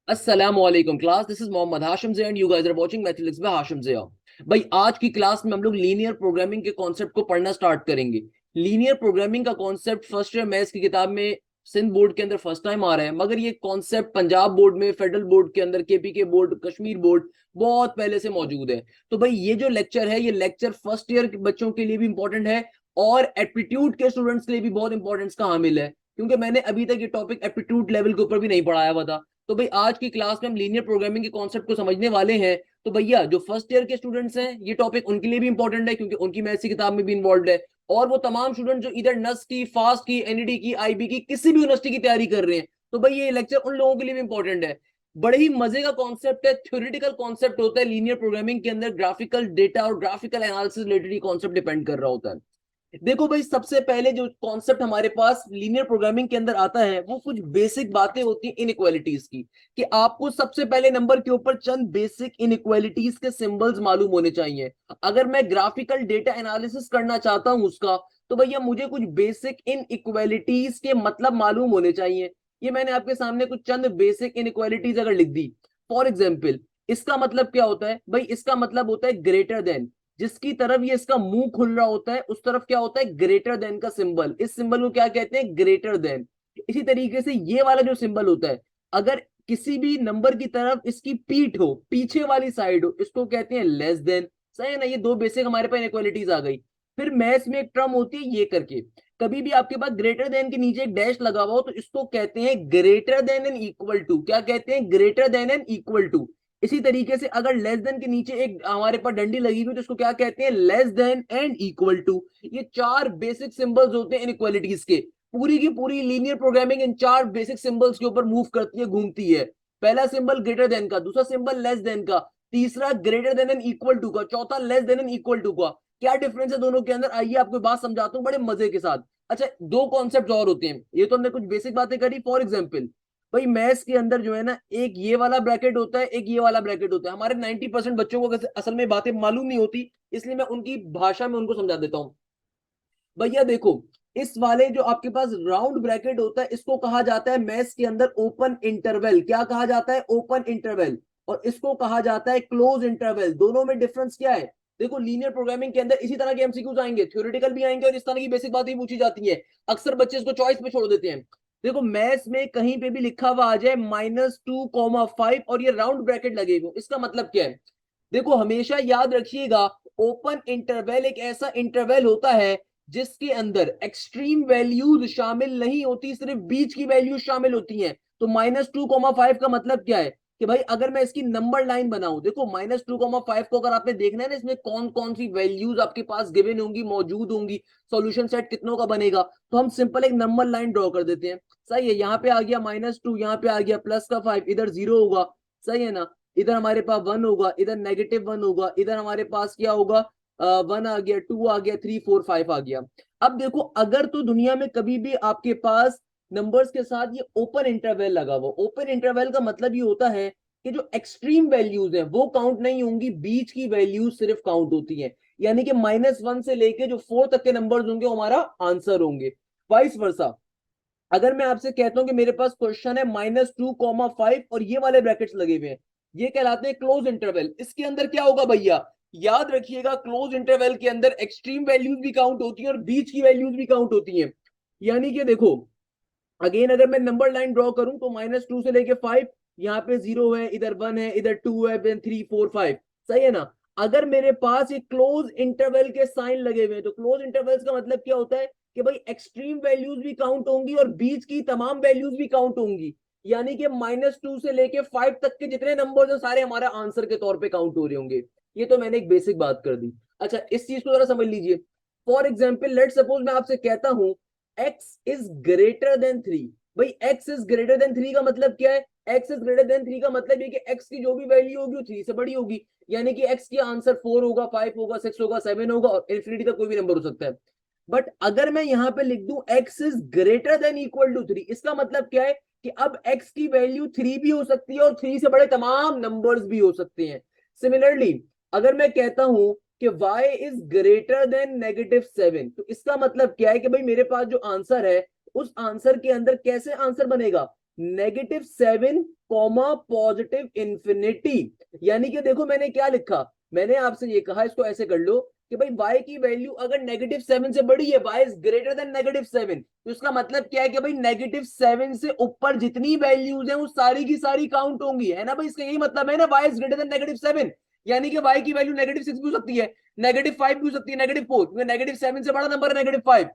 अस्सलामुअलैकुम class, this is Mohammad Hashim Zia and you guys are watching mathematics by Hashim Zia. भाई आज की क्लास में हम लोग लीनियर प्रोग्रामिंग के कॉन्सेप्ट को पढ़ना स्टार्ट करेंगे। लीनियर प्रोग्रामिंग का कॉन्सेप्ट फर्स्ट ईयर मैथ्स की किताब में सिंध बोर्ड के अंदर फर्स्ट टाइम आ रहा है, मगर ये कॉन्सेप्ट पंजाब बोर्ड में, फेडरल बोर्ड के अंदर, केपीके बोर्ड, कश्मीर बोर्ड बहुत पहले से मौजूद है। तो भाई ये जो लेक्चर है, ये लेक्चर फर्स्ट ईयर के बच्चों के लिए भी इंपॉर्टेंट है और एप्टीट्यूड के स्टूडेंट्स के लिए भी बहुत इंपॉर्टेंस का हामिल है, क्योंकि मैंने अभी तक ये टॉपिक एप्टीट्यूड लेवल के ऊपर भी नहीं पढ़ाया हुआ था। तो भाई आज की क्लास में हम लीनियर प्रोग्रामिंग के कॉन्सेप्ट को समझने वाले हैं। तो भैया जो फर्स्ट ईयर के स्टूडेंट्स हैं, ये टॉपिक उनके लिए भी इंपॉर्टेंट है, क्योंकि उनकी मैथ्स की किताब में भी इन्वॉल्व है। और वो तमाम स्टूडेंट जो इधर नस की, फास्ट की, एनईडी की, आईबी की, किसी भी यूनिवर्सिटी की तैयारी कर रहे हैं, तो भाई ये लेक्चर उन लोगों के लिए भी इंपॉर्टेंट है। बड़े ही मजे का कॉन्सेप्ट है, थ्योरेटिकल कॉन्सेप्ट होता है लीनियर प्रोग्रामिंग के अंदर। ग्राफिकल डेटा और graphical analysis related concept depend कर रहा होता है। देखो भाई, सबसे पहले जो कॉन्सेप्ट हमारे पास लीनियर प्रोग्रामिंग के अंदर आता है, वो कुछ बेसिक बातें होती हैं इनइक्वालिटीज की, कि आपको सबसे पहले नंबर के ऊपर चंद बेसिक इनइक्वालिटीज के सिंबल्स मालूम होने चाहिए। अगर मैं ग्राफिकल डेटा एनालिसिस करना चाहता हूं उसका, तो भैया मुझे कुछ बेसिक इनइक्वालिटीज के मतलब मालूम होने चाहिए। ये मैंने आपके सामने कुछ चंद बेसिक इनइक्वालिटीज अगर लिख दी, फॉर एग्जाम्पल, इसका मतलब क्या होता है भाई? इसका मतलब होता है ग्रेटर देन। जिसकी तरफ ये इसका मुंह खुल रहा होता है, उस तरफ क्या होता है? ग्रेटर देन का सिंबल। इस सिंबल को क्या कहते हैं? Greater then. इसी तरीके से ये वाला जो सिंबल होता है, अगर किसी भी नंबर की तरफ इसकी पीठ हो, पीछे वाली साइड हो, इसको कहते हैं लेस देन। सही है ना? ये दो बेसिक हमारे पास इनइक्वालिटीज आ गई। फिर मैथ्स में एक टर्म होती है ये करके, कभी भी आपके पास ग्रेटर देन के नीचे एक डैश लगा हुआ हो, तो इसको कहते हैं greater than and equal to. क्या कहते हैं? Greater than and equal to. इसी तरीके से अगर लेस देन के नीचे एक हमारे पास डंडी लगी हुई, तो इसको क्या कहते हैं? Less than and equal to. ये चार बेसिक सिंबल्स होते हैं इनइक्वालिटीज के। पूरी की पूरी लीनियर प्रोग्रामिंग इन चार बेसिक सिंबल्स के ऊपर मूव करती है, घूमती है। पहला सिंबल ग्रेटर देन का, दूसरा सिंबल लेस देन का, तीसरा greater than and equal to का, चौथा less than and equal to का। क्या डिफरेंस है दोनों के अंदर? आइए आपको बात समझाता हूँ बड़े मजे के साथ। अच्छा, दो कॉन्सेप्ट और होते हैं। ये तो हमने कुछ बेसिक बातें करी। फॉर एग्जाम्पल, भाई मैथ्स के अंदर जो है ना, एक ये वाला ब्रैकेट होता है, एक ये वाला ब्रैकेट होता है। हमारे 90% बच्चों को असल में बातें मालूम नहीं होती, इसलिए मैं उनकी भाषा में उनको समझा देता हूँ। भैया देखो, इस वाले जो आपके पास राउंड ब्रैकेट होता है, इसको कहा जाता है मैथ्स के अंदर ओपन इंटरवल। क्या कहा जाता है? Open interval. और इसको कहा जाता है क्लोज इंटरवल। दोनों में डिफरेंस क्या है? देखो, लीनियर प्रोग्रामिंग के अंदर इसी तरह के एमसीक्यूज आएंगे, थ्योरेटिकल भी आएंगे और इस तरह की बेसिक बातें भी पूछी जाती है। अक्सर बच्चे इसको चॉइस पे छोड़ देते हैं। देखो, मैथ्स में कहीं पे भी लिखा हुआ आ जाए -2,5 और ये राउंड ब्रैकेट लगे हुए, इसका मतलब क्या है? देखो, हमेशा याद रखिएगा, ओपन इंटरवल एक ऐसा इंटरवल होता है जिसके अंदर एक्सट्रीम वैल्यूज शामिल नहीं होती, सिर्फ बीच की वैल्यूज शामिल होती हैं। तो -2,5 का मतलब क्या है? कि भाई अगर मैं इसकी नंबर लाइन बनाऊं, देखो -2,5 को अगर आपने देखना है ना, इसमें कौन कौन सी वैल्यूज आपके पास गिवन होंगी, मौजूद होंगी, सॉल्यूशन सेट कितनों का बनेगा, तो हम सिंपल एक नंबर लाइन ड्रॉ कर देते हैं। सही है? यहाँ पे आ गया -2, यहाँ पे आ गया +5, इधर 0 होगा। सही है ना? इधर हमारे पास 1 होगा, इधर -1 होगा, इधर हमारे पास क्या होगा? 1 आ गया, 2 आ गया, 3 4 5 आ गया। अब देखो, अगर तो दुनिया में कभी भी आपके पास नंबर्स के साथ ये ओपन इंटरवल लगा हुआ, ओपन इंटरवल का मतलब ये होता है कि जो एक्सट्रीम वैल्यूज हैं वो काउंट नहीं होंगी, बीच की वैल्यूज सिर्फ काउंट होती हैं। यानी कि -1 से लेके जो 4 तक के नंबर्स होंगे वो हमारा आंसर होंगे। वाइस वर्सा, अगर मैं आपसे कहता हूं कि मेरे पास क्वेश्चन है -2,5 और ये वाले ब्रैकेट्स लगे हुए हैं, ये कहलाते हैं क्लोज इंटरवल। इसके अंदर क्या होगा भैया? याद रखिएगा, क्लोज इंटरवल के अंदर एक्सट्रीम वैल्यूज भी काउंट होती हैं और बीच की वैल्यूज भी काउंट होती हैं। यानी कि देखो, अगेन अगर मैं नंबर लाइन ड्रॉ करूं, तो -2 से लेके 5, यहाँ पे 0 है, इधर 1 है, इधर 2 है, देन 3 4 5। सही है ना? अगर मेरे पास ये क्लोज इंटरवल के साइन लगे हुए हैं, तो क्लोज इंटरवल्स का मतलब क्या होता है? कि भाई एक्सट्रीम वैल्यूज भी काउंट होंगी और बीच की तमाम वैल्यूज भी काउंट होंगी। यानी कि -2 से लेके 5 तक के जितने नंबर्स हैं, सारे हमारा आंसर के तौर पे काउंट हो रहे होंगे। ये तो मैंने एक बेसिक बात कर दी। अच्छा, इस चीज को जरा समझ लीजिए। फॉर एग्जाम्पल, लेट सपोज मैं आपसे कहता हूं x इज ग्रेटर देन 3। भाई x इज ग्रेटर देन 3 का मतलब क्या है? x इज ग्रेटर देन 3 का मतलब ये कि x की जो भी वैल्यू होगी वो 3 से बड़ी होगी। यानी कि x की आंसर 4 होगा, 5 होगा, 6 होगा, 7 होगा और इन्फिनिटी तक कोई भी नंबर हो सकता है। बट अगर मैं यहां पे लिख दूं x is greater than equal to 3, इसका मतलब क्या है? कि अब x की वैल्यू 3 भी हो सकती है और 3 से बड़े तमाम नंबर्स भी हो सकते हैं। सिमिलरली, अगर मैं कहता हूं कि y इज ग्रेटर देन -7, तो इसका मतलब क्या है? कि भाई मेरे पास जो आंसर है, उस आंसर के अंदर कैसे आंसर बनेगा? -7 कॉमा पॉजिटिव इंफिनिटी। यानी कि देखो मैंने क्या लिखा, मैंने आपसे ये कहा इसको ऐसे कर लो कि भाई y की वैल्यू अगर -7 से बड़ी है, y इज ग्रेटर देन -7, तो इसका मतलब क्या है कि भाई -7 से ऊपर जितनी वैल्यूज हैं वो सारी की सारी काउंट होंगी, है ना भाई, इसका यही मतलब है ना, y इज ग्रेटर देन -7। यानी कि y की वैल्यू -6 भी हो सकती है, -5 भी हो सकती है, -4, क्योंकि -7 से बड़ा नंबर है -5।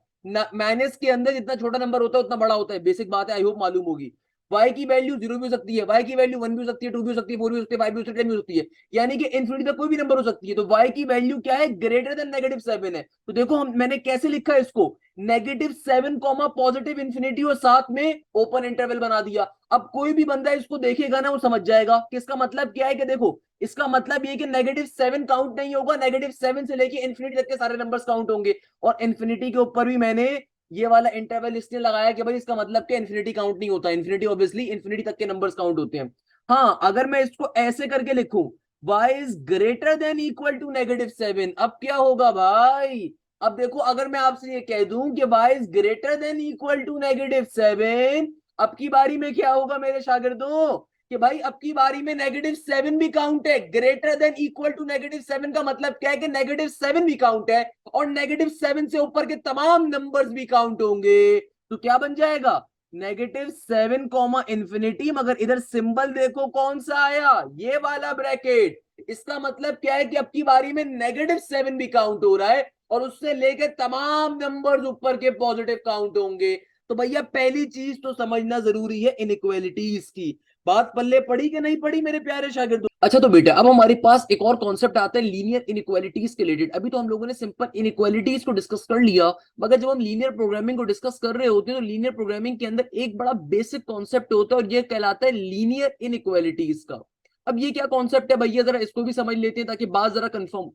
माइनस के अंदर जितना छोटा नंबर होता है उतना बड़ा होता है, बेसिक बात है, आई होप मालूम होगी। y की वैल्यू 0 भी हो सकती है, y की वैल्यू 1 भी हो सकती है, 2 भी हो सकती है, 4 भी हो सकती है, 5 भी हो सकती है, 10 भी हो सकती है, यानी कि इन्फिनिटी तक कोई भी नंबर हो सकती है। तो y की वैल्यू क्या है, ग्रेटर देन -7 है। तो देखो हम मैंने कैसे लिखा है इसको, -7 कॉमा पॉजिटिव इंफिनिटी और साथ में ओपन इंटरवल बना दिया। अब कोई भी बंदा इसको देखेगा ना वो समझ जाएगा कि इसका मतलब क्या है, कि देखो इसका मतलब ये कि -7 काउंट नहीं होगा, -7 से लेके इन्फिनिटी तक के सारे नंबर्स काउंट होंगे। और इन्फिनिटी के ऊपर भी मैंने ये वाला इंटरवल इसलिए लगाया कि भाई इसका मतलब कि इन्फिनिटी काउंट नहीं होता, इन्फिनिटी ऑब्वियसली इन्फिनिटी तक के नंबर्स काउंट होते हैं। हाँ, अगर मैं इसको ऐसे करके लिखूं, y is greater than equal to -7, अब क्या होगा भाई, अब देखो अगर मैं आपसे ये कह दूं कि y is greater than equal to -7, अब की बारी में क्या होगा मेरे शागिर्दों, कि भाई अब की बारी में -7 भी काउंट है, ग्रेटर देन इक्वल टू -7 का मतलब क्या है कि -7 भी काउंट है, और -7 से ऊपर के तमाम नंबर्स भी काउंट होंगे। तो क्या बन जाएगा, -7 कॉमा इंफिनिटी, मगर इधर सिंबल देखो कौन सा आया, ये वाला ब्रैकेट। इसका मतलब क्या है कि अब की बारी में -7 भी काउंट हो रहा है, और उससे लेके तमाम नंबर्स ऊपर के पॉजिटिव काउंट होंगे। तो भैया पहली चीज तो समझना जरूरी है इनइक्वालिटीज की। बात पल्ले पड़ी कि नहीं पड़ी मेरे प्यारे शागिर्दों। अच्छा तो बेटा अब हमारे पास एक और कॉन्सेप्ट आता है लीनियर इनइक्वालिटीज के रिलेटेड। अभी तो हम लोगों ने सिंपल इनइक्वालिटीज को डिस्कस कर लिया, मगर जब हम लीनियर प्रोग्रामिंग को डिस्कस कर रहे होते हैं तो लीनियर प्रोग्रामिंग के अंदर एक बड़ा बेसिक कॉन्सेप्ट होता है और ये कहलाता है लीनियर इनइक्वालिटीज का। अब ये क्या कॉन्सेप्ट है भैया, जरा इसको भी समझ लेते हैं ताकि बात जरा कंफर्म।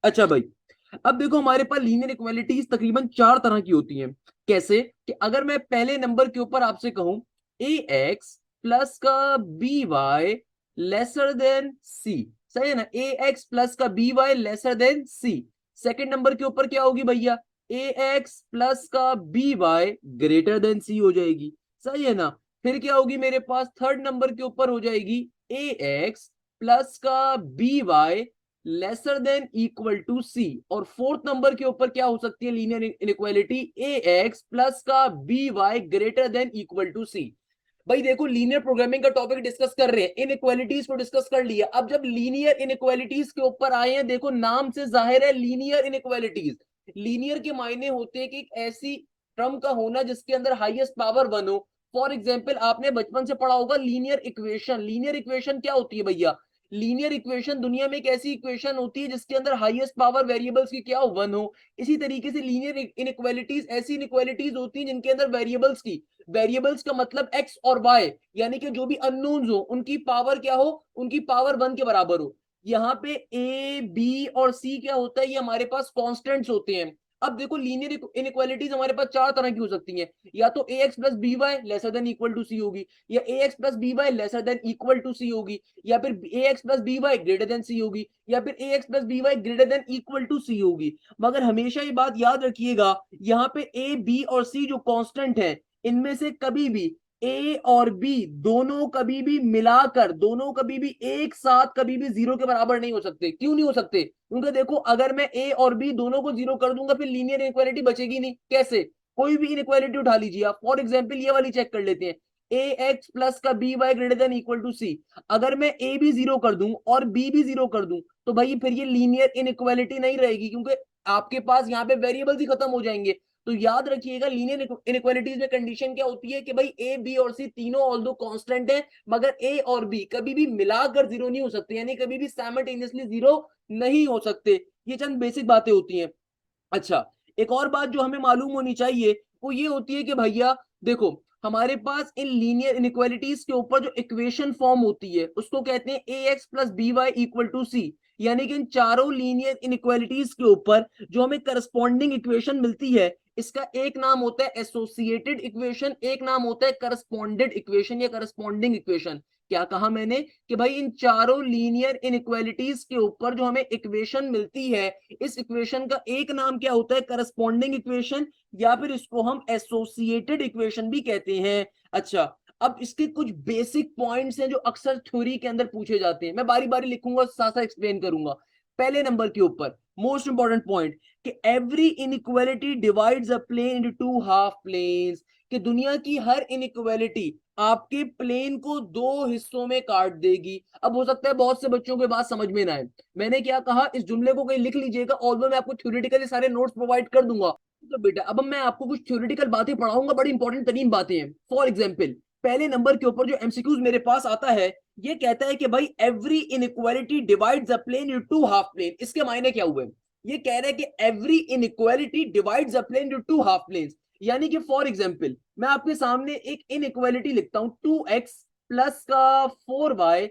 अच्छा भाई, अब देखो हमारे पास लीनियर इक्वालिटीज तकरीबन 4 तरह की होती हैं। कैसे, कि अगर मैं पहले नंबर के ऊपर आपसे कहूं ए एक्स प्लस का बी वाई लेसर देन सी, सही है ना, ए एक्स प्लस का बी वाई लेसर देन सी। सेकेंड नंबर के ऊपर क्या होगी भैया, ए एक्स प्लस का बी वाई ग्रेटर देन सी हो जाएगी, सही है ना। फिर क्या होगी मेरे पास, थर्ड नंबर के ऊपर हो जाएगी ए एक्स प्लस का b y lesser than equal to c. और फोर्थ नंबर के ऊपर क्या हो सकती है linear inequality, a x plus का b y greater than equal to c. भाई देखो लीनियर प्रोग्रामिंग का टॉपिक डिस्कस कर रहे हैं, इनइक्वालिटीज को डिस्कस कर लिया, अब जब लीनियर इनइक्वालिटीज के ऊपर आए हैं, देखो नाम से जाहिर है लीनियर इनइक्वालिटीज। लीनियर के मायने होते हैं कि एक ऐसी टर्म का होना जिसके अंदर हाईएस्ट पावर वन हो। फॉर एग्जाम्पल आपने बचपन से पढ़ा होगा लीनियर इक्वेशन। लीनियर इक्वेशन क्या होती है भैया, लीनियर इक्वेशन दुनिया में एक ऐसी इक्वेशन होती है जिसके अंदर हाईएस्ट पावर वेरिएबल्स की क्या हो, वन हो। इसी तरीके से लीनियर इनइक्वालिटीज ऐसी इनइक्वालिटीज होती हैं जिनके अंदर वेरिएबल्स की, वेरिएबल्स का मतलब एक्स और वाई, यानी कि जो भी अननोन्स हो उनकी पावर क्या हो, उनकी पावर वन के बराबर हो। यहाँ पे ए बी और सी क्या होता है, ये हमारे पास कॉन्स्टेंट्स होते हैं। अब देखो लीनियर इनइक्वालिटीज हमारे पास 4 तरह की हो सकती हैं, या तो a x plus b y lesser than equal to c होगी, या a x plus b y lesser than equal to c होगी, या फिर a x plus b y greater than c होगी, या फिर a x plus b y greater than equal to c होगी। मगर हमेशा ये बात याद रखिएगा, यहाँ पे ए बी और सी जो कांस्टेंट है, इनमें से कभी भी ए और बी दोनों कभी भी मिलाकर, दोनों कभी भी एक साथ कभी भी 0 के बराबर नहीं हो सकते। क्यों नहीं हो सकते, क्योंकि देखो अगर मैं ए और बी दोनों को 0 कर दूंगा फिर लीनियर इनइक्वालिटी बचेगी नहीं। कैसे, कोई भी इनइक्वालिटी उठा लीजिए आप, फॉर एग्जाम्पल ये वाली चेक कर लेते हैं, ए एक्स प्लस का b y greater than equal to c. अगर मैं ए भी 0 कर दूं और बी भी 0 कर दूं तो भाई फिर ये लीनियर इनइक्वालिटी नहीं रहेगी, क्योंकि आपके पास यहाँ पे वेरिएबल्स ही खत्म हो जाएंगे। तो याद रखिएगा लीनियर इनइक्वालिटीज में कंडीशन क्या होती है कि भाई ए बी और सी तीनों ऑल्दो कांस्टेंट है, मगर ए और बी कभी भी मिलाकर 0 नहीं हो सकते, यानी कभी भी साइमल्टेनियसली 0 नहीं हो सकते। ये चंद बेसिक बातें होती हैं। अच्छा, एक और बात जो हमें मालूम होनी चाहिए वो ये होती है कि भैया देखो हमारे पास इन लीनियर इनइक्वालिटीज के ऊपर जो इक्वेशन फॉर्म होती है उसको कहते हैं a x plus b y equal to c. यानी कि इन चारों लीनियर इनइक्वालिटीज के ऊपर जो हमें करस्पॉन्डिंग इक्वेशन मिलती है, इसका एक नाम होता है एसोसिएटेड इक्वेशन, एक नाम होता है करस्पॉन्डेड इक्वेशन या करस्पॉन्डिंग इक्वेशन। क्या कहा मैंने, कि भाई इन चारों लीनियर इनइक्वालिटीज के ऊपर जो हमें इक्वेशन मिलती है, इस इक्वेशन का एक नाम क्या होता है, करस्पॉन्डिंग इक्वेशन, या फिर इसको हम एसोसिएटेड इक्वेशन भी कहते हैं। अच्छा, अब इसके कुछ बेसिक पॉइंट्स हैं जो अक्सर थ्योरी के अंदर पूछे जाते हैं, मैं बारी बारी लिखूंगा, साथ साथ एक्सप्लेन करूंगा। पहले नंबर के ऊपर मोस्ट इंपॉर्टेंट पॉइंट कि every inequality divides a plane into two half planes, कि दुनिया की हर इनइक्वालिटी आपके प्लेन को दो हिस्सों में काट देगी। अब हो सकता है बहुत से बच्चों को बात समझ में ना आए, मैंने क्या कहा, इस जुमले को कहीं लिख लीजिएगा, ऑल्दो मैं आपको थ्योरेटिकली सारे नोट्स प्रोवाइड कर दूंगा। तो बेटा अब मैं आपको कुछ थ्योरेटिकल बातें पढ़ाऊंगा, बड़ी इंपॉर्टेंट तरीन बातें हैं। फॉर एग्जाम्पल पहले नंबर के ऊपर जो एमसीक्यूज मेरे पास आता है, ये कहता है कि भाई every inequality divides a plane into two half plane. इसके मायने क्या हुए? ये कह रहा है कि every inequality divides a plane into two half planes. यानी कि फॉर एग्जाम्पल मैं आपके सामने एक इनइक्वालिटी लिखता हूं, 2x प्लस का 4y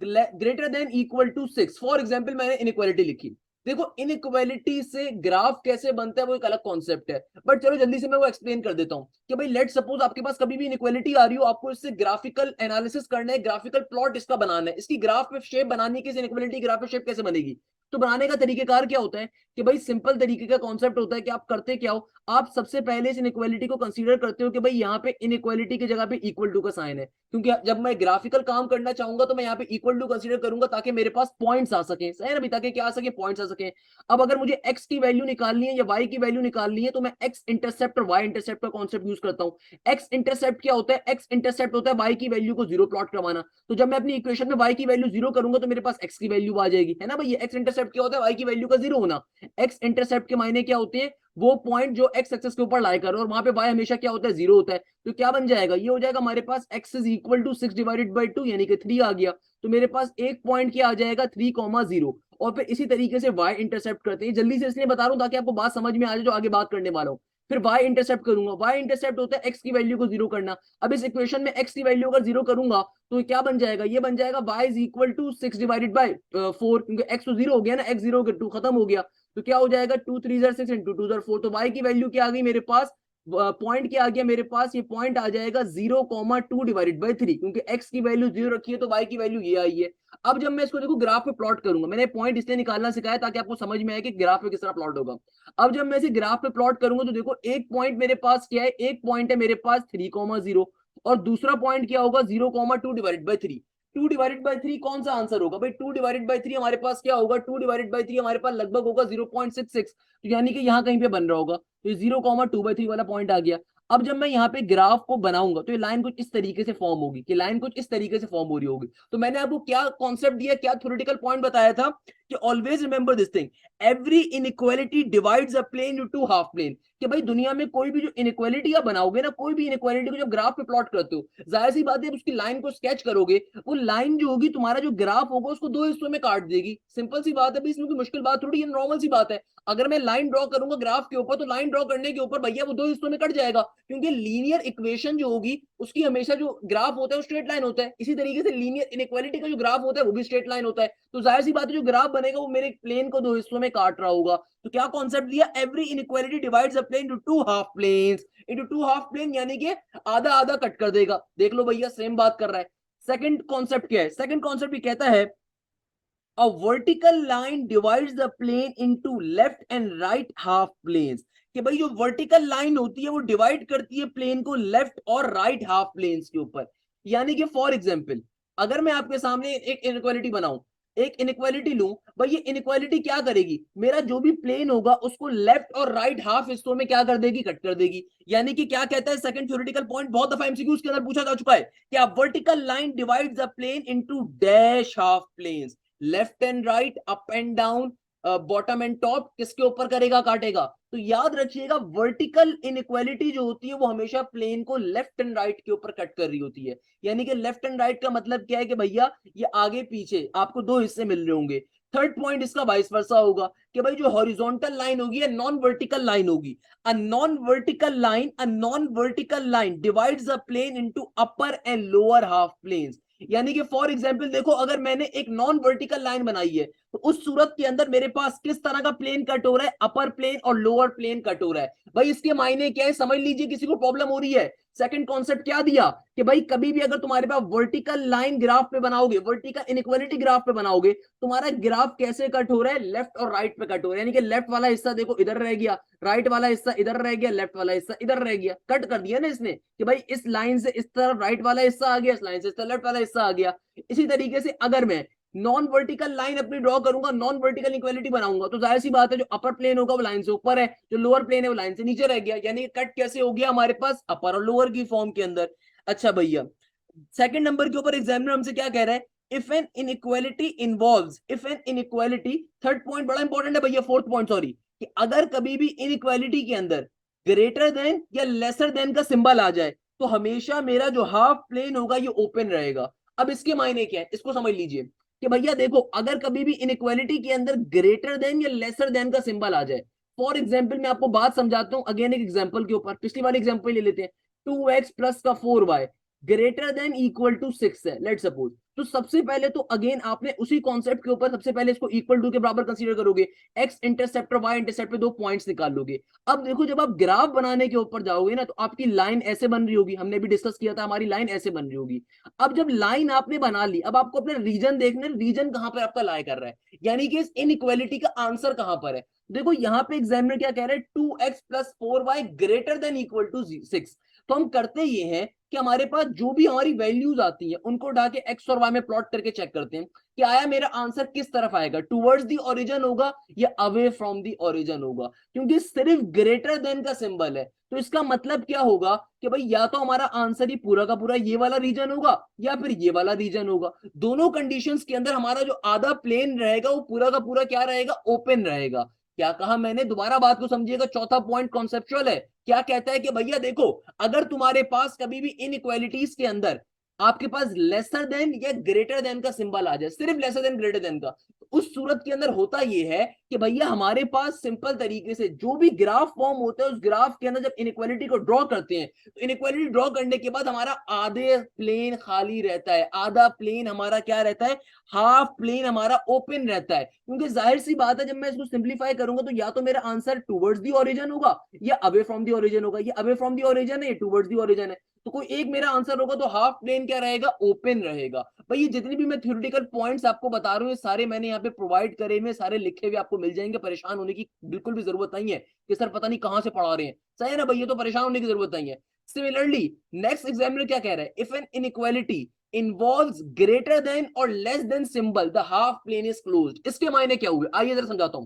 greater than equal to 6। For example मैंने इनइक्वालिटी लिखी। देखो इनइक्वालिटी से ग्राफ कैसे बनता है वो एक अलग कॉन्सेप्ट है, बट चलो जल्दी से मैं वो एक्सप्लेन कर देता हूं कि भाई लेट सपोज आपके पास कभी भी इनइक्वालिटी आ रही हो, आपको इससे ग्राफिकल एनालिसिस करना है, ग्राफिकल प्लॉट इसका बनाना है, इसकी ग्राफ पे शेप बनानी है कि इस इनइक्वालिटी ग्राफ पे शेप कैसे बनेगी। तो बनाने का तरीकेकार क्या होता है कि भाई सिंपल तरीके का कॉन्सेप्ट होता है कि आप करते क्या हो, आप सबसे पहले इस इनइक्वालिटी को कंसीडर करते हो कि भाई यहाँ पे इनइक्वालिटी की जगह पे इक्वल टू का साइन है, क्योंकि जब मैं ग्राफिकल काम करना चाहूंगा तो मैं यहाँ पे इक्वल टू कंसीडर करूंगा ताकि मेरे पास पॉइंट्स आ सके, सही ना, ताकि क्या आ सके, पॉइंट्स आ सके। अब अगर मुझे x की वैल्यू निकालनी है या y की वैल्यू निकालनी है तो मैं x इंटरसेप्ट और y इंटरसेप्ट का कॉन्सेप्ट यूज करता हूं। x इंटरसेप्ट क्या होता है? x इंटरसेप्ट होता है y की वैल्यू को जीरो प्लॉट करवाना। तो जब मैं अपनी इक्वेशन में y की वैल्यू जीरो करूंगा तो मेरे पास x की वैल्यू आ जाएगी, है ना भाई। x इंटरसेप्ट क्या होता है? y की वैल्यू का जीरो होना। x इंटरसेप्ट के मायने क्या होते हैं? वो पॉइंट जो x एक्सेस के ऊपर लाई कर रहा है और वहां पे y हमेशा क्या होता है? जीरो होता है। तो क्या बन जाएगा? ये हो जाएगा हमारे पास x is equal to 6 divided by 2 यानी कि 3 आ गया। तो मेरे पास एक पॉइंट क्या आ जाएगा? 3,0। और फिर इसी तरीके से y इंटरसेप्ट करते हैं, जल्दी से इसलिए बता रहा हूं ताकि आपको बात समझ में आ जाए जो आगे बात करने वाला हूं। फिर y इंटरसेप्ट करूंगा, y इंटरसेप्ट होता है x की वैल्यू को जीरो करना। अब इस इक्वेशन में x की वैल्यू अगर जीरो करूंगा तो क्या बन जाएगा? ये बन जाएगा y is equal to 6 divided by 4, क्योंकि x तो जीरो हो गया ना, x जीरो 2 खत्म हो गया। तो क्या हो जाएगा? 2 3 6 इंटू 2 4। तो y की वैल्यू क्या आ गई मेरे पास? पॉइंट क्या आ गया मेरे पास? ये पॉइंट आ जाएगा 0,2 डिवाइडेड बाई 3, क्योंकि x की वैल्यू जीरो रखी है तो y की वैल्यू ये आई है। अब जब मैं इसको देखो ग्राफ पे प्लॉट करूंगा, मैंने पॉइंट इसलिए निकालना सिखाया ताकि आपको समझ में आए कि ग्राफ पे किस तरह प्लॉट होगा। अब जब मैं इसे ग्राफ पे प्लॉट करूंगा तो देखो एक पॉइंट मेरे पास क्या है? एक पॉइंट है मेरे पास 3,0 और दूसरा पॉइंट क्या होगा? 0,2 डिवाइडेड बाई 3। 2 डिवाइडेड बाई 3 कौन सा आंसर होगा भाई? 2 डिवाइडेड बाई 3 हमारे पास क्या होगा? 2 डिवाइडेड बाई 3 हमारे पास लगभग होगा 0.66, तो यानी कि यहाँ कहीं पे बन रहा होगा। तो 0,2/3 वाला पॉइंट आ गया। अब जब मैं यहाँ पे ग्राफ को बनाऊंगा तो ये लाइन कुछ इस तरीके से फॉर्म होगी, कि लाइन कुछ इस तरीके से फॉर्म हो रही होगी। तो मैंने आपको क्या कॉन्सेप्ट दिया, क्या थ्योरेटिकल पॉइंट बताया था कि always remember this thing, every inequality divides a plane into half plane. कि भाई दुनिया में कोई भी जो इनइक्वालिटी आप बनाओगे ना, कोई भी इनइक्वालिटी को जब ग्राफ पे प्लॉट करते हो, जाहिर सी बात है उसकी लाइन को स्केच करोगे, वो लाइन जो होगी तुम्हारा जो ग्राफ होगा उसको दो हिस्सों में काट देगी। सिंपल सी बात है भाई, इसमें कोई मुश्किल बात थोड़ी है, नॉर्मल सी बात है। अगर मैं लाइन ड्रॉ करूंगा ग्राफ के ऊपर तो लाइन ड्रॉ करने के ऊपर भैया वो दो हिस्सों में कट जाएगा, क्योंकि लीनियर इक्वेशन जो होगी उसकी हमेशा जो ग्राफ होता है वो स्ट्रेट लाइन होता है। इसी तरीके से लीनियर इनइक्वालिटी का जो ग्राफ होता है वो भी स्ट्रेट लाइन होता है। तो जाहिर सी बात है जो ग्राफ बनेगा वो मेरे प्लेन को दो हिस्सों में काट रहा होगा। तो क्या कॉन्सेप्ट दिया? Every inequality divides a plane into two half planes, into two half plane यानी कि आधा आधा कट कर देगा। देख लो भैया सेम बात कर रहा है। सेकंड कॉन्सेप्ट क्या है? सेकंड कॉन्सेप्ट ये कहता है a vertical line divides the plane into left and right half planes। कि भाई जो वर्टिकल लाइन होती है वो डिवाइड करती है प्लेन को लेफ्ट और राइट हाफ प्लेन्स के ऊपर। यानी कि फॉर एग्जांपल अगर मैं आपके सामने एक इनइक्वालिटी बनाऊं, एक इनइक्वालिटी लूं, भाई ये इनइक्वालिटी क्या करेगी? मेरा जो भी प्लेन होगा उसको लेफ्ट और राइट हाफ हिस्सों में क्या कर देगी? कट कर देगी। यानी कि क्या कहता है सेकंड थ्योरेटिकल पॉइंट, बहुत दफा एमसीक्यूज के अंदर पूछा जा चुका है, कि vertical line divides the plane into dash half planes, left and right, up and down, bottom and top, किसके ऊपर करेगा? काटेगा। तो याद रखिएगा वर्टिकल इनइक्वालिटी जो होती है वो हमेशा प्लेन को लेफ्ट एंड राइट के ऊपर कट कर रही होती है। यानी कि लेफ्ट एंड राइट का मतलब क्या है कि भैया ये आगे पीछे आपको दो हिस्से मिल रहे होंगे। थर्ड पॉइंट इसका वाइस वर्सा होगा कि भाई जो हॉरिजॉन्टल लाइन होगी या नॉन वर्टिकल लाइन होगी, a non vertical line divides a plane into upper and lower half planes। यानी कि फॉर एग्जाम्पल देखो अगर मैंने एक नॉन वर्टिकल लाइन बनाई है तो उस सूरत के अंदर मेरे पास किस तरह का प्लेन कट हो रहा है, अपर प्लेन और लोअर प्लेन कट हो रहा है। भाई इसके मायने क्या है समझ लीजिए, किसी को प्रॉब्लम हो रही है। सेकंड कॉन्सेप्ट क्या दिया कि भाई कभी भी अगर तुम्हारे पास वर्टिकल लाइन ग्राफ पे बनाओगे, वर्टिकल इनइक्वालिटी ग्राफ पे बनाओगे, तुम्हारा ग्राफ कैसे कट हो रहा है, लेफ्ट और राइट पे कट हो रहा है। यानी कि लेफ्ट वाला हिस्सा देखो इधर रह गया, राइट वाला हिस्सा इधर रह गया, लेफ्ट वाला हिस्सा इधर रह गया, कट कर दिया ना इसने कि भाई इस लाइन से इस तरफ राइट वाला हिस्सा आ गया, इस लाइन से इस तरफ लेफ्ट वाला हिस्सा आ गया। इसी तरीके से अगर मैं नॉन वर्टिकल लाइन अपनी ड्रॉ करूंगा, नॉन वर्टिकल इक्वालिटी बनाऊंगा, तो जाहिर सी बात है जो अपर प्लेन होगा वो लाइन से ऊपर है, जो लोअर प्लेन है वो लाइन से नीचे रह गया। यानी कट कैसे हो गया हमारे पास, अपर और लोअर की फॉर्म के अंदर। अच्छा भैया सेकंड नंबर के ऊपर एग्जामिनर हमसे क्या कह रहा है, if an inequality involves, if an inequality, third point बड़ा इंपॉर्टेंट है भैया, फोर्थ पॉइंट सॉरी, कि अगर कभी भी इनइक्वालिटी के अंदर ग्रेटर देन या लेसर देन का सिंबल आ जाए, तो हमेशा मेरा जो हाफ प्लेन होगा ये ओपन रहेगा। अब इसके मायने क्या है इसको समझ लीजिए कि भैया देखो अगर कभी भी इनइक्वालिटी के अंदर ग्रेटर देन या लेसर देन का सिंबल आ जाए, फॉर एग्जाम्पल मैं आपको बात समझाता हूं अगेन एक एग्जाम्पल के ऊपर, पिछली वाली एग्जाम्पल ले लेते हैं, 2x प्लस का 4y greater than equal to 6 है लेट सपोज। तो सबसे पहले तो अगेन आपने उसी कॉन्सेप्ट के ऊपर सबसे पहले इसको इक्वल टू के बराबर कंसीडर करोगे, एक्स इंटरसेप्ट और वाई इंटरसेप्ट पे दो पॉइंट्स निकाल लोगे। अब देखो जब आप ग्राफ बनाने के ऊपर जाओगे ना, तो आपकी लाइन ऐसे बन रही होगी, हमने भी डिस्कस किया था हमारी लाइन ऐसे बन रही होगी। अब जब लाइन आपने बना ली, अब आपको अपना रीजन देखना, रीजन कहां पर आपका लाई कर रहा है, यानी कि इस इनइक्वालिटी का आंसर कहां पर है। देखो यहाँ पे एग्जामिनर क्या कह रहा है, 2x plus 4y greater than equal to 6। तो हम करते ये हैं कि हमारे पास जो भी हमारी वैल्यूज आती हैं उनको उठा के एक्स और वाई में प्लॉट करके चेक करते हैं कि आया मेरा आंसर किस तरफ आएगा, टुवर्ड्स द ओरिजिन होगा या अवे फ्रॉम द ओरिजिन होगा। क्योंकि सिर्फ ग्रेटर देन का सिंबल है, तो इसका मतलब क्या होगा कि भाई या तो हमारा आंसर ही पूरा का पूरा ये वाला रीजन होगा या फिर ये वाला रीजन होगा। दोनों कंडीशंस के अंदर हमारा जो आधा प्लेन रहेगा वो पूरा का पूरा क्या रहेगा, ओपन रहेगा। क्या कहा मैंने, दोबारा बात को समझिएगा, चौथा पॉइंट कॉन्सेप्चुअल है। क्या कहता है कि भैया देखो अगर तुम्हारे पास कभी भी इनइक्वालिटीज के अंदर आपके पास लेसर देन या ग्रेटर देन का सिंबल आ जाए, सिर्फ लेसर देन ग्रेटर देन का, तो उस सूरत के अंदर होता यह है कि भैया हमारे पास सिंपल तरीके से जो भी ग्राफ फॉर्म होता है उस ग्राफ के अंदर जब इनइक्वालिटी को ड्रॉ करते हैं, तो इनइक्वालिटी ड्रॉ करने के बाद हमारा आधे प्लेन खाली रहता है, आधा प्लेन हमारा क्या रहता है, हाफ प्लेन हमारा ओपन रहता है। क्योंकि जाहिर सी बात है जब मैं इसको सिंप्लीफाई करूंगा तो या तो मेरा आंसर टुवर्ड्स दी ओरिजिन होगा या अवे फ्रॉम दी ओरिजिन होगा, ये अवे फ्रॉम दी ओरिजिन है, टुवर्ड्स दी ओरिजिन है, तो कोई एक मेरा आंसर होगा, तो हाफ प्लेन क्या रहेगा, ओपन रहेगा। भाई ये जितनी भी मैं थ्योरेटिकल पॉइंट्स आपको बता रहा हूँ ये सारे मैंने यहाँ पे प्रोवाइड करे हुए, सारे लिखे हुए आपको मिल जाएंगे, परेशान होने की बिल्कुल भी जरूरत नहीं है कि सर पता नहीं कहां से पढ़ा रहे हैं, सही है ना भैया, तो परेशान होने की जरूरत नहीं है। सिमिलरली नेक्स्ट एग्जामिनर क्या कह रहा है, if an inequality involves greater than or less than symbol the half plane is closed। इसके मायने क्या हुए आइए जरा समझाता हूं।